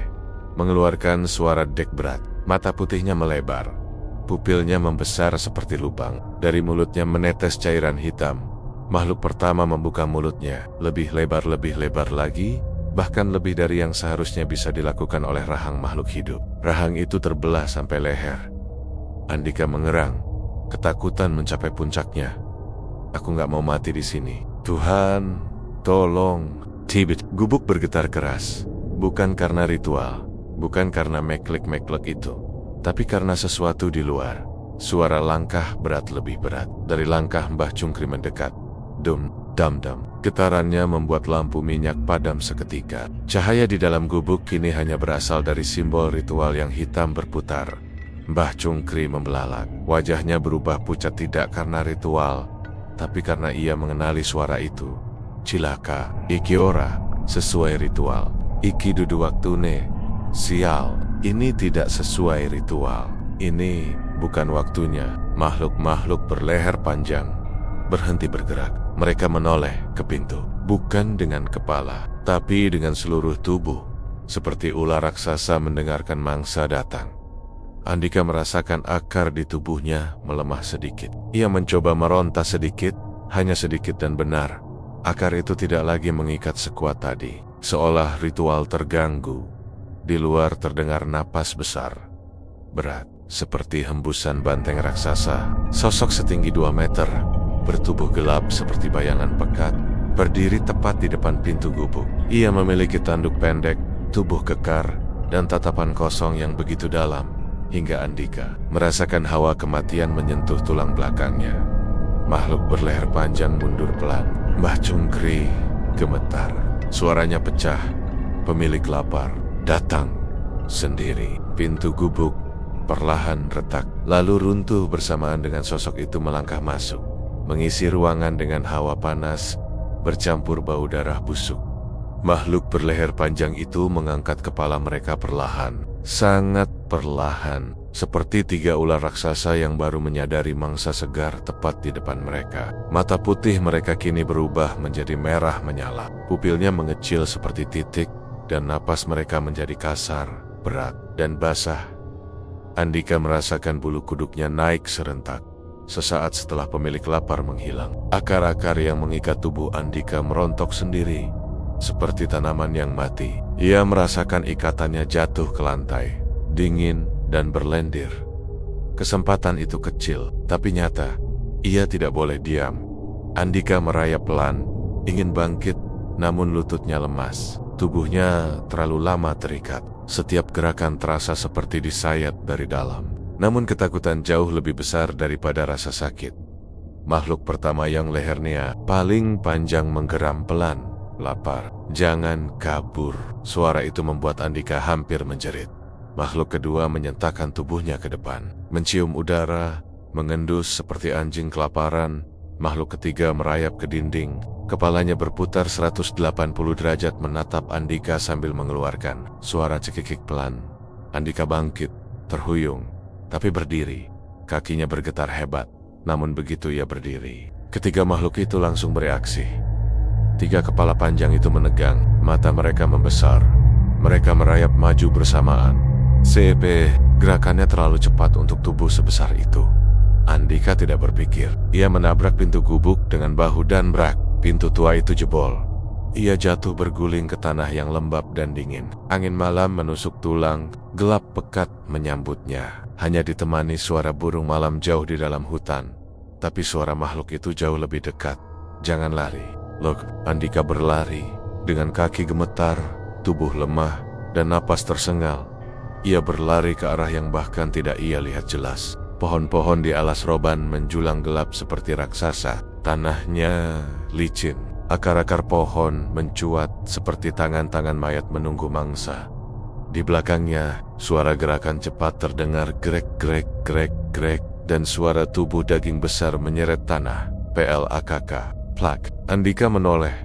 mengeluarkan suara dek berat. Mata putihnya melebar, pupilnya membesar seperti lubang. Dari mulutnya menetes cairan hitam. Makhluk pertama membuka mulutnya, lebih lebar lagi, bahkan lebih dari yang seharusnya bisa dilakukan oleh rahang makhluk hidup. Rahang itu terbelah sampai leher. Andika mengerang, ketakutan mencapai puncaknya. Aku nggak mau mati di sini. Tuhan, tolong. Tibet, gubuk bergetar keras, bukan karena ritual, bukan karena meklek-meklek itu, tapi karena sesuatu di luar. Suara langkah berat lebih berat. Dari langkah Mbah Cungkri mendekat. Dum, dam. Getarannya membuat lampu minyak padam seketika. Cahaya di dalam gubuk kini hanya berasal dari simbol ritual yang hitam berputar. Mbah Cungkri membelalak. Wajahnya berubah pucat tidak karena ritual, tapi karena ia mengenali suara itu. Cilaka, iki ora sesuai ritual. Iki dudu waktune. Sial, ini tidak sesuai ritual. Ini bukan waktunya. Makhluk-makhluk berleher panjang berhenti bergerak. Mereka menoleh ke pintu, bukan dengan kepala, tapi dengan seluruh tubuh, seperti ular raksasa mendengarkan mangsa datang. Andika merasakan akar di tubuhnya melemah sedikit. Ia mencoba meronta sedikit, hanya sedikit dan benar. Akar itu tidak lagi mengikat sekuat tadi, seolah ritual terganggu. Di luar terdengar napas besar, berat, seperti hembusan banteng raksasa. Sosok setinggi 2 meter, bertubuh gelap seperti bayangan pekat, berdiri tepat di depan pintu gubuk. Ia memiliki tanduk pendek, tubuh kekar, dan tatapan kosong yang begitu dalam, hingga Andika merasakan hawa kematian menyentuh tulang belakangnya. Makhluk berleher panjang mundur pelan. Mbah Cungkri gemetar. Suaranya pecah. Pemilik lapar datang sendiri. Pintu gubuk perlahan retak, lalu runtuh bersamaan dengan sosok itu melangkah masuk, mengisi ruangan dengan hawa panas, bercampur bau darah busuk. Makhluk berleher panjang itu mengangkat kepala mereka perlahan, sangat perlahan, seperti 3 ular raksasa yang baru menyadari mangsa segar tepat di depan mereka. Mata putih mereka kini berubah menjadi merah menyala. Pupilnya mengecil seperti titik, dan napas mereka menjadi kasar, berat, dan basah. Andika merasakan bulu kuduknya naik serentak. Sesaat setelah pemilik lapar menghilang, akar-akar yang mengikat tubuh Andika merontok sendiri, seperti tanaman yang mati. Ia merasakan ikatannya jatuh ke lantai, dingin dan berlendir. Kesempatan itu kecil, tapi nyata. Ia tidak boleh diam. Andika merayap pelan, ingin bangkit, namun lututnya lemas. Tubuhnya terlalu lama terikat. Setiap gerakan terasa seperti disayat dari dalam. Namun ketakutan jauh lebih besar daripada rasa sakit. Makhluk pertama yang lehernya paling panjang menggeram pelan. Lapar, jangan kabur. Suara itu membuat Andika hampir menjerit. Makhluk kedua menyentakkan tubuhnya ke depan, mencium udara, mengendus seperti anjing kelaparan. Makhluk ketiga merayap ke dinding. Kepalanya berputar 180 derajat menatap Andika sambil mengeluarkan suara cekikik pelan. Andika bangkit, terhuyung, tapi berdiri. Kakinya bergetar hebat. Namun begitu ia berdiri, ketiga makhluk itu langsung bereaksi. Tiga kepala panjang itu menegang, mata mereka membesar. Mereka merayap maju bersamaan. CP, gerakannya terlalu cepat untuk tubuh sebesar itu. Andika tidak berpikir. Ia menabrak pintu gubuk dengan bahu dan brak. Pintu tua itu jebol. Ia jatuh berguling ke tanah yang lembab dan dingin. Angin malam menusuk tulang, gelap pekat menyambutnya. Hanya ditemani suara burung malam jauh di dalam hutan. Tapi suara makhluk itu jauh lebih dekat. Jangan lari. Look, Andika berlari. Dengan kaki gemetar, tubuh lemah, dan napas tersengal. Ia berlari ke arah yang bahkan tidak ia lihat jelas. Pohon-pohon di alas roban menjulang gelap seperti raksasa. Tanahnya licin. Akar-akar pohon mencuat seperti tangan-tangan mayat menunggu mangsa. Di belakangnya, suara gerakan cepat terdengar grek-grek-grek-grek dan suara tubuh daging besar menyeret tanah. PLAKK, plak. Andika menoleh.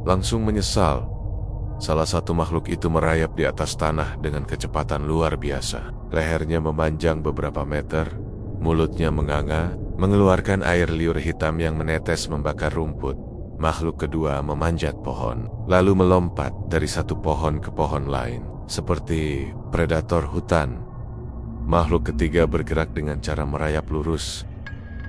Langsung menyesal. Salah satu makhluk itu merayap di atas tanah dengan kecepatan luar biasa. Lehernya memanjang beberapa meter, mulutnya menganga, mengeluarkan air liur hitam yang menetes membakar rumput. Makhluk kedua memanjat pohon, lalu melompat dari satu pohon ke pohon lain, seperti predator hutan. Makhluk ketiga bergerak dengan cara merayap lurus,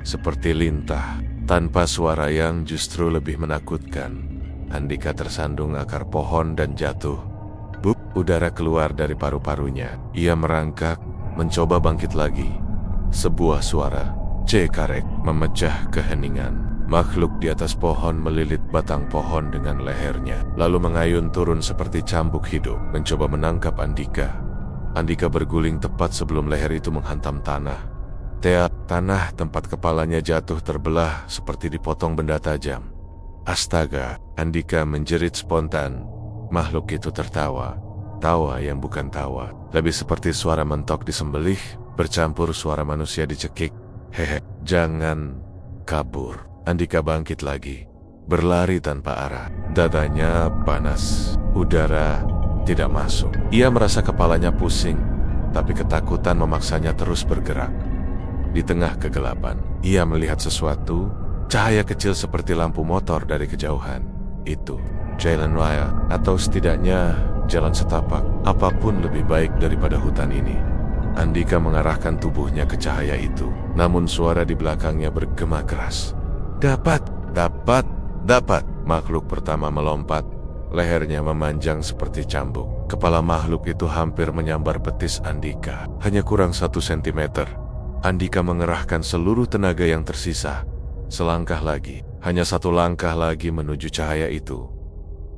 seperti lintah, tanpa suara yang justru lebih menakutkan. Andika tersandung akar pohon dan jatuh. Bup, udara keluar dari paru-parunya. Ia merangkak, mencoba bangkit lagi. Sebuah suara, cekarek, memecah keheningan. Makhluk di atas pohon melilit batang pohon dengan lehernya, lalu mengayun turun seperti cambuk hidup, mencoba menangkap Andika. Andika berguling tepat sebelum leher itu menghantam tanah. Tanah tempat kepalanya jatuh terbelah seperti dipotong benda tajam. Astaga, Andika menjerit spontan. Makhluk itu tertawa. Tawa yang bukan tawa. Lebih seperti suara mentok disembelih, bercampur suara manusia dicekik. Hehe, jangan kabur. Andika bangkit lagi. Berlari tanpa arah. Dadanya panas. Udara tidak masuk. Ia merasa kepalanya pusing, tapi ketakutan memaksanya terus bergerak. Di tengah kegelapan, ia melihat sesuatu. Cahaya kecil seperti lampu motor dari kejauhan. Itu jalan raya, atau setidaknya jalan setapak. Apapun lebih baik daripada hutan ini. Andika mengarahkan tubuhnya ke cahaya itu. Namun suara di belakangnya bergema keras. Dapat. Makhluk pertama melompat. Lehernya memanjang seperti cambuk. Kepala makhluk itu hampir menyambar betis Andika. Hanya kurang 1 sentimeter. Andika mengerahkan seluruh tenaga yang tersisa. Selangkah lagi, hanya 1 langkah lagi menuju cahaya itu.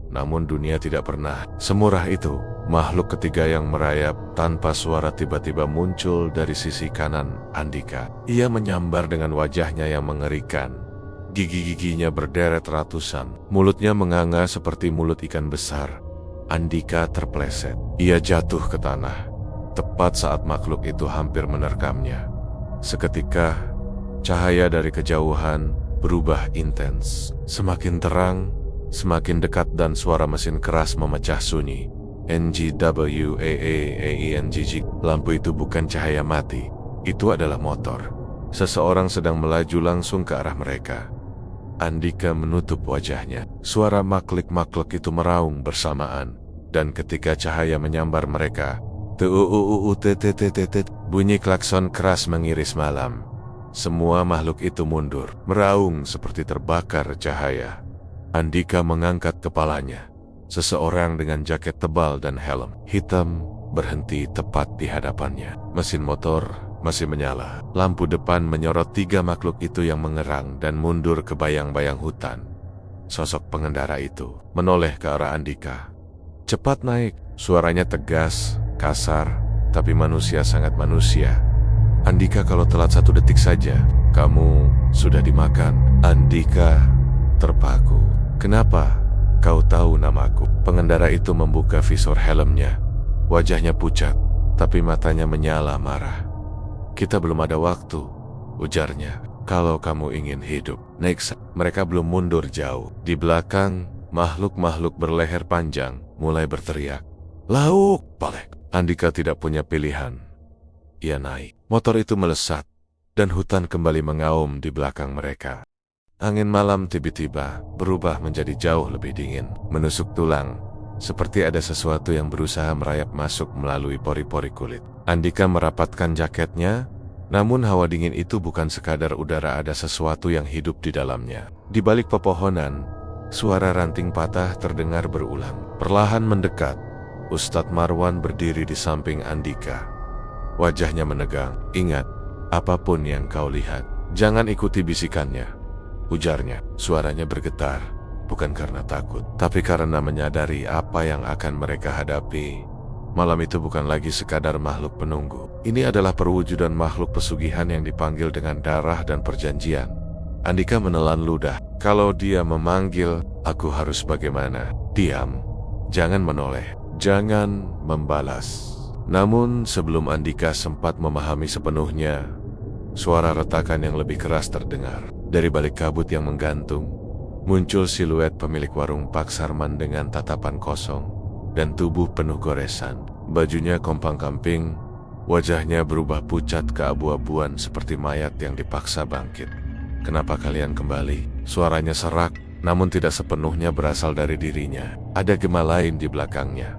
Namun dunia tidak pernah semurah itu. Makhluk ketiga yang merayap tanpa suara tiba-tiba muncul dari sisi kanan Andika. Ia menyambar dengan wajahnya yang mengerikan. Gigi-giginya berderet ratusan. Mulutnya menganga seperti mulut ikan besar. Andika terpleset. Ia jatuh ke tanah. Tepat saat makhluk itu hampir menerkamnya. Seketika, cahaya dari kejauhan berubah intens. Semakin terang, semakin dekat dan suara mesin keras memecah sunyi. NGWAAAENGG. Lampu itu bukan cahaya mati. Itu adalah motor. Seseorang sedang melaju langsung ke arah mereka. Andika menutup wajahnya. Suara makhluk itu meraung bersamaan. Dan ketika cahaya menyambar mereka, bunyi klakson keras mengiris malam. Semua makhluk itu mundur, meraung seperti terbakar cahaya. Andika mengangkat kepalanya. Seseorang dengan jaket tebal dan helm hitam berhenti tepat di hadapannya. Mesin motor masih menyala. Lampu depan menyorot 3 makhluk itu yang mengerang dan mundur ke bayang-bayang hutan. Sosok pengendara itu menoleh ke arah Andika. Cepat naik, suaranya tegas, kasar, tapi manusia sangat manusia. Andika, kalau telat 1 detik saja, kamu sudah dimakan. Andika terpaku. Kenapa? Kau tahu namaku? Pengendara itu membuka visor helmnya. Wajahnya pucat, tapi matanya menyala marah. Kita belum ada waktu, ujarnya. Kalau kamu ingin hidup, naik. Mereka belum mundur jauh. Di belakang, makhluk-makhluk berleher panjang mulai berteriak. Lauk, Palek. Andika tidak punya pilihan. Ia naik. Motor itu melesat, dan hutan kembali mengaum di belakang mereka. Angin malam tiba-tiba berubah menjadi jauh lebih dingin, menusuk tulang, seperti ada sesuatu yang berusaha merayap masuk melalui pori-pori kulit. Andika merapatkan jaketnya, namun hawa dingin itu bukan sekadar udara, ada sesuatu yang hidup di dalamnya. Di balik pepohonan, suara ranting patah terdengar berulang. Perlahan mendekat, Ustadz Marwan berdiri di samping Andika. Wajahnya menegang. Ingat, apapun yang kau lihat, jangan ikuti bisikannya, ujarnya. Suaranya bergetar, bukan karena takut, tapi karena menyadari apa yang akan mereka hadapi. Malam itu bukan lagi sekadar makhluk penunggu. Ini adalah perwujudan makhluk pesugihan yang dipanggil dengan darah dan perjanjian. Andika menelan ludah. Kalau dia memanggil, aku harus bagaimana? Diam, jangan menoleh, jangan membalas. Namun sebelum Andika sempat memahami sepenuhnya, suara retakan yang lebih keras terdengar. Dari balik kabut yang menggantung, muncul siluet pemilik warung Pak Sarman dengan tatapan kosong dan tubuh penuh goresan. Bajunya kompang-kamping, wajahnya berubah pucat keabu-abuan seperti mayat yang dipaksa bangkit. Kenapa kalian kembali? Suaranya serak, namun tidak sepenuhnya berasal dari dirinya. Ada gema lain di belakangnya.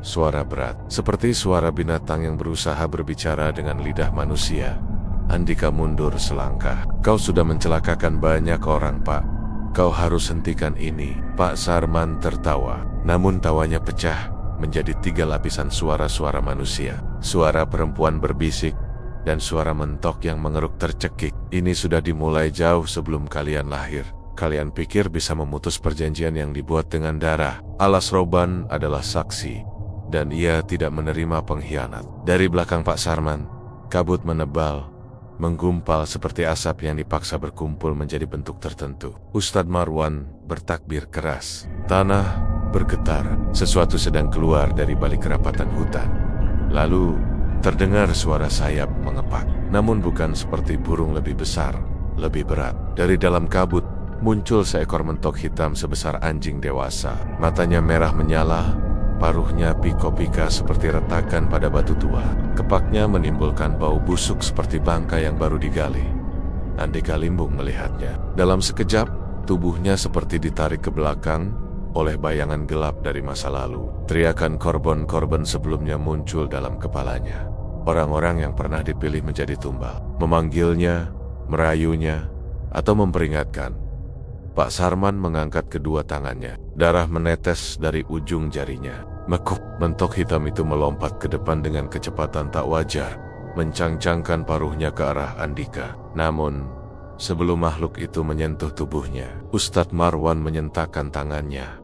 Suara berat, seperti suara binatang yang berusaha berbicara dengan lidah manusia. Andika mundur selangkah. Kau sudah mencelakakan banyak orang, Pak. Kau harus hentikan ini. Pak Sarman tertawa, namun tawanya pecah menjadi 3 lapisan suara-suara manusia. Suara perempuan berbisik dan suara mentok yang mengeruk tercekik. Ini sudah dimulai jauh sebelum kalian lahir. Kalian pikir bisa memutus perjanjian yang dibuat dengan darah. Alas Roban adalah saksi, dan ia tidak menerima pengkhianat. Dari belakang Pak Sarman, kabut menebal, menggumpal seperti asap yang dipaksa berkumpul menjadi bentuk tertentu. Ustadz Marwan bertakbir keras. Tanah bergetar, sesuatu sedang keluar dari balik kerapatan hutan. Lalu terdengar suara sayap mengepak, namun bukan seperti burung, lebih besar, lebih berat. Dari dalam kabut muncul seekor mentok hitam sebesar anjing dewasa. Matanya merah menyala, paruhnya pika-pika seperti retakan pada batu tua. Kepaknya menimbulkan bau busuk seperti bangkai yang baru digali. Andika limbung melihatnya. Dalam sekejap, tubuhnya seperti ditarik ke belakang oleh bayangan gelap dari masa lalu. Teriakan korban-korban sebelumnya muncul dalam kepalanya. Orang-orang yang pernah dipilih menjadi tumbal, memanggilnya, merayunya, atau memperingatkan. Pak Sarman mengangkat kedua tangannya. Darah menetes dari ujung jarinya. Mekuk, mentok hitam itu melompat ke depan dengan kecepatan tak wajar, mencangcangkan paruhnya ke arah Andika. Namun, sebelum makhluk itu menyentuh tubuhnya, Ustadz Marwan menyentakkan tangannya,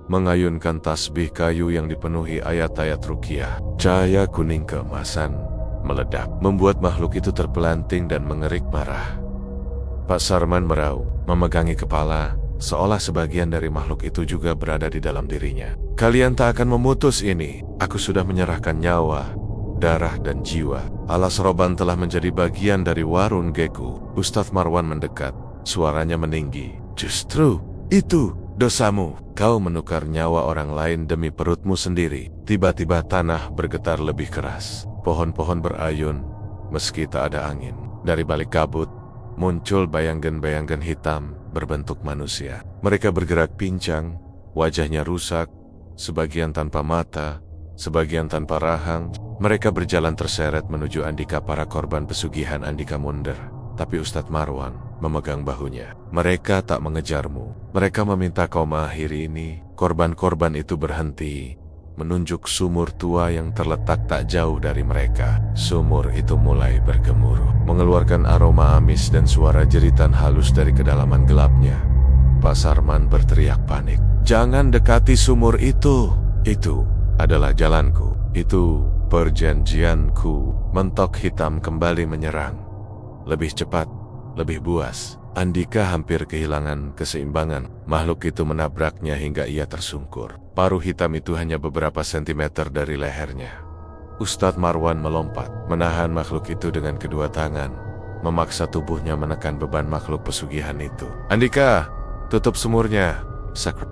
mengayunkan tasbih kayu yang dipenuhi ayat-ayat ruqyah. Cahaya kuning keemasan meledak, membuat makhluk itu terpelanting dan mengerik marah. Pak Sarman meraung, memegangi kepala, seolah sebagian dari makhluk itu juga berada di dalam dirinya. Kalian tak akan memutus ini. Aku sudah menyerahkan nyawa, darah dan jiwa. Alas Roban telah menjadi bagian dari warung Geku. Ustadz Marwan mendekat, suaranya meninggi. Justru itu dosamu. Kau menukar nyawa orang lain demi perutmu sendiri. Tiba-tiba tanah bergetar lebih keras. Pohon-pohon berayun, meski tak ada angin. Dari balik kabut, muncul bayangan-bayangan hitam berbentuk manusia. Mereka bergerak pincang, wajahnya rusak, sebagian tanpa mata, sebagian tanpa rahang. Mereka berjalan terseret menuju Andika. Para korban pesugihan Andika mundur, Tapi Ustadz Marwan memegang bahunya. Mereka tak mengejarmu. Mereka meminta kau mengakhiri ini. Korban-korban itu berhenti, menunjuk sumur tua yang terletak tak jauh dari mereka. Sumur itu mulai bergemuruh, mengeluarkan aroma amis dan suara jeritan halus dari kedalaman gelapnya. Pak Sarman berteriak panik. Jangan dekati sumur itu. Itu adalah jalanku. Itu perjanjianku. Mentok hitam kembali menyerang. Lebih cepat, lebih buas. Andika hampir kehilangan keseimbangan. Makhluk itu menabraknya hingga ia tersungkur. Paruh hitam itu hanya beberapa sentimeter dari lehernya. Ustadz Marwan melompat, menahan makhluk itu dengan kedua tangan, memaksa tubuhnya menekan beban makhluk pesugihan itu. Andika, tutup sumurnya.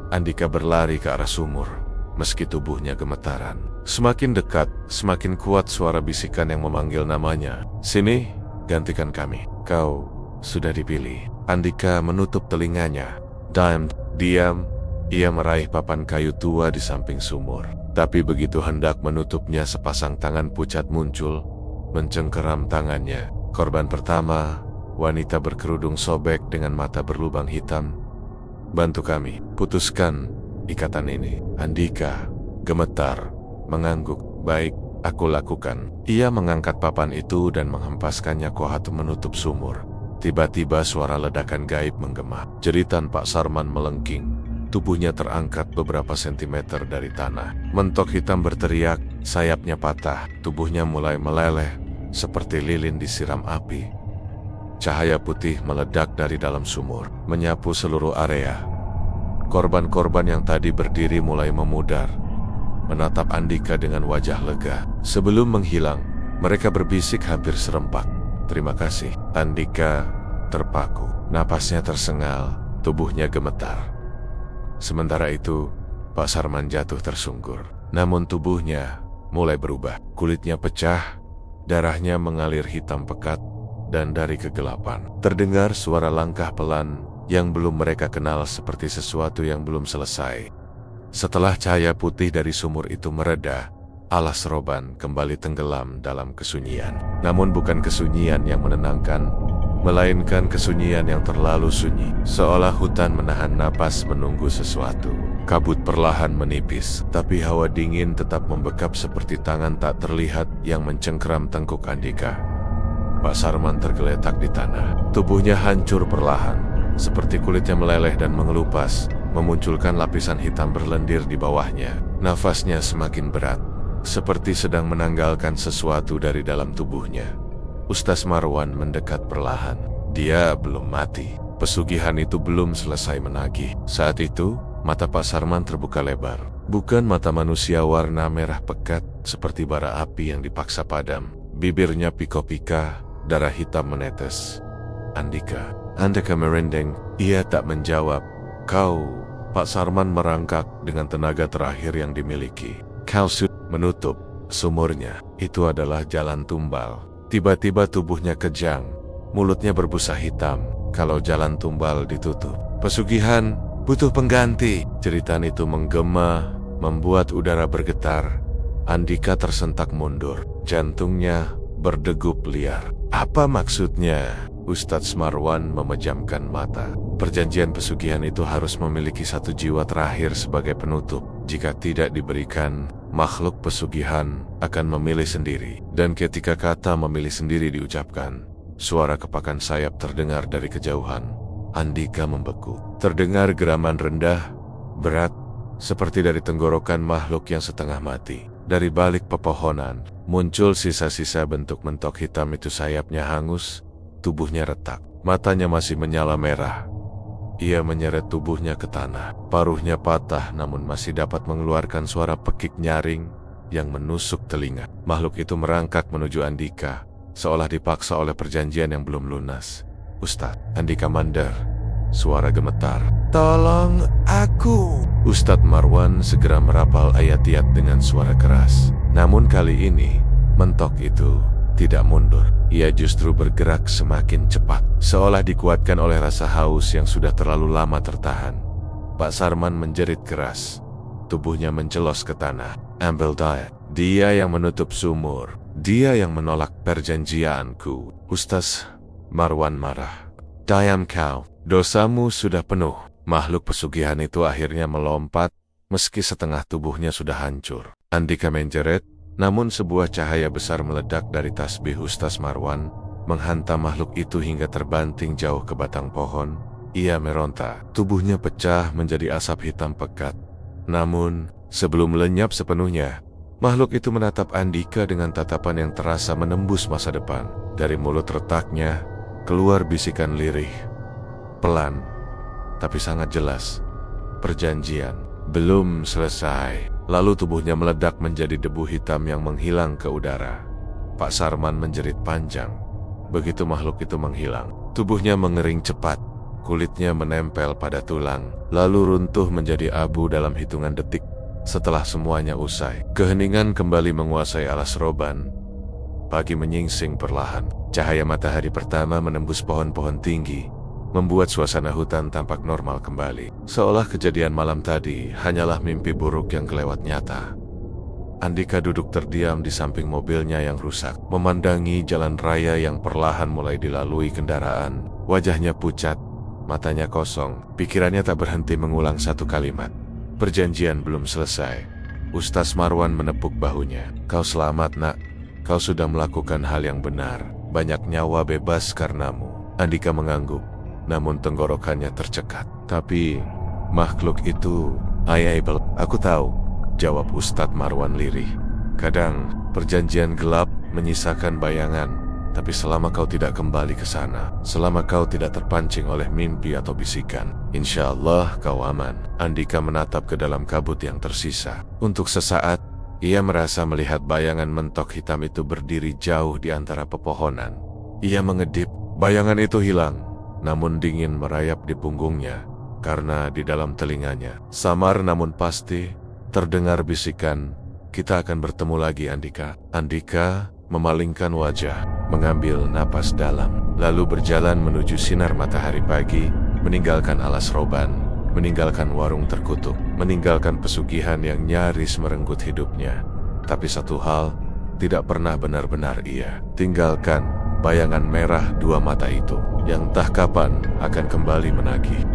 Andika berlari ke arah sumur, meski tubuhnya gemetaran. Semakin dekat, semakin kuat suara bisikan yang memanggil namanya. Sini, gantikan kami. Kau sudah dipilih. Andika menutup telinganya. Diam. Ia meraih papan kayu tua di samping sumur. Tapi begitu hendak menutupnya, sepasang tangan pucat muncul, mencengkeram tangannya. Korban pertama, wanita berkerudung sobek dengan mata berlubang hitam. Bantu kami, putuskan ikatan ini. Andika gemetar, mengangguk. Baik, aku lakukan. Ia mengangkat papan itu dan menghempaskannya kohat menutup sumur. Tiba-tiba suara ledakan gaib menggema. Jeritan Pak Sarman melengking. Tubuhnya terangkat beberapa sentimeter dari tanah. Mentok hitam berteriak, sayapnya patah. Tubuhnya mulai meleleh, seperti lilin disiram api. Cahaya putih meledak dari dalam sumur, menyapu seluruh area. Korban-korban yang tadi berdiri mulai memudar, menatap Andika dengan wajah lega. Sebelum menghilang, mereka berbisik hampir serempak. Terima kasih. Andika terpaku, napasnya tersengal, tubuhnya gemetar. Sementara itu, Pak Sarman jatuh tersungkur. Namun tubuhnya mulai berubah. Kulitnya pecah, darahnya mengalir hitam pekat, dan dari kegelapan terdengar suara langkah pelan yang belum mereka kenal, seperti sesuatu yang belum selesai. Setelah cahaya putih dari sumur itu mereda, alas roban kembali tenggelam dalam kesunyian. Namun bukan kesunyian yang menenangkan, melainkan kesunyian yang terlalu sunyi, seolah hutan menahan napas menunggu sesuatu. Kabut perlahan menipis, tapi hawa dingin tetap membekap seperti tangan tak terlihat yang mencengkeram tengkuk Andika. Pak Sarman tergeletak di tanah. Tubuhnya hancur perlahan, seperti kulitnya meleleh dan mengelupas, memunculkan lapisan hitam berlendir di bawahnya. Nafasnya semakin berat, seperti sedang menanggalkan sesuatu dari dalam tubuhnya. Ustadz Marwan mendekat perlahan. Dia belum mati. Pesugihan itu belum selesai menagih. Saat itu, mata Pak Sarman terbuka lebar. Bukan mata manusia warna merah pekat seperti bara api yang dipaksa padam. Bibirnya pika-pika, darah hitam menetes. Andika merinding. Ia tak menjawab. Kau, Pak Sarman merangkak dengan tenaga terakhir yang dimiliki. Kau sudah menutup sumurnya. Itu adalah jalan tumbal. Tiba-tiba tubuhnya kejang, mulutnya berbusa hitam. Kalau jalan tumbal ditutup, pesugihan butuh pengganti. Jeritan itu menggema, membuat udara bergetar. Andika tersentak mundur, jantungnya berdegup liar. Apa maksudnya? Ustadz Marwan memejamkan mata. Perjanjian pesugihan itu harus memiliki satu jiwa terakhir sebagai penutup. Jika tidak diberikan, makhluk pesugihan akan memilih sendiri. Dan ketika kata memilih sendiri diucapkan, suara kepakan sayap terdengar dari kejauhan. Andika membeku. Terdengar geraman rendah, berat, seperti dari tenggorokan makhluk yang setengah mati. Dari balik pepohonan, muncul sisa-sisa bentuk mentok hitam itu. Sayapnya hangus, tubuhnya retak, matanya masih menyala merah. Ia menyeret tubuhnya ke tanah. Paruhnya patah namun masih dapat mengeluarkan suara pekik nyaring yang menusuk telinga. Makhluk itu merangkak menuju Andika, seolah dipaksa oleh perjanjian yang belum lunas. Ustadz, Andika mandar. Suara gemetar. Tolong aku. Ustadz Marwan segera merapal ayat-ayat dengan suara keras. Namun kali ini, mentok itu tidak mundur. Ia justru bergerak semakin cepat, seolah dikuatkan oleh rasa haus yang sudah terlalu lama tertahan. Pak Sarman menjerit keras. Tubuhnya mencelos ke tanah. Ambil diet. Dia yang menutup sumur. Dia yang menolak perjanjianku. Ustaz, Marwan marah. Diam kau, dosamu sudah penuh. Makhluk pesugihan itu akhirnya melompat, meski setengah tubuhnya sudah hancur. Andika menjerit, namun sebuah cahaya besar meledak dari tasbih Ustaz Marwan, menghantam makhluk itu hingga terbanting jauh ke batang pohon. Ia meronta, tubuhnya pecah menjadi asap hitam pekat. Namun, sebelum lenyap sepenuhnya, makhluk itu menatap Andika dengan tatapan yang terasa menembus masa depan. Dari mulut retaknya, keluar bisikan lirih. Pelan, tapi sangat jelas. Perjanjian belum selesai. Lalu tubuhnya meledak menjadi debu hitam yang menghilang ke udara. Pak Sarman menjerit panjang. Begitu makhluk itu menghilang, tubuhnya mengering cepat. Kulitnya menempel pada tulang, lalu runtuh menjadi abu dalam hitungan detik. Setelah semuanya usai, keheningan kembali menguasai alas Roban. Pagi menyingsing perlahan. Cahaya matahari pertama menembus pohon-pohon tinggi, membuat suasana hutan tampak normal kembali. Seolah kejadian malam tadi hanyalah mimpi buruk yang kelewat nyata. Andika duduk terdiam di samping mobilnya yang rusak, memandangi jalan raya yang perlahan mulai dilalui kendaraan. Wajahnya pucat, matanya kosong, pikirannya tak berhenti mengulang satu kalimat. Perjanjian belum selesai. Ustaz Marwan menepuk bahunya. Kau selamat nak, kau sudah melakukan hal yang benar. Banyak nyawa bebas karenamu. Andika mengangguk, namun tenggorokannya tercekat. Tapi, makhluk itu, aku tahu, jawab Ustadz Marwan lirih. Kadang, perjanjian gelap menyisakan bayangan, tapi selama kau tidak kembali ke sana, selama kau tidak terpancing oleh mimpi atau bisikan, insya Allah kau aman. Andika menatap ke dalam kabut yang tersisa. Untuk sesaat, ia merasa melihat bayangan mentok hitam itu berdiri jauh di antara pepohonan. Ia mengedip, bayangan itu hilang, namun dingin merayap di punggungnya, karena di dalam telinganya, samar namun pasti, terdengar bisikan, kita akan bertemu lagi Andika. Andika memalingkan wajah, mengambil napas dalam, lalu berjalan menuju sinar matahari pagi, meninggalkan alas Roban, meninggalkan warung terkutuk, meninggalkan pesugihan yang nyaris merenggut hidupnya. Tapi satu hal, tidak pernah benar-benar ia tinggalkan, bayangan merah dua mata itu, yang entah kapan akan kembali menagih.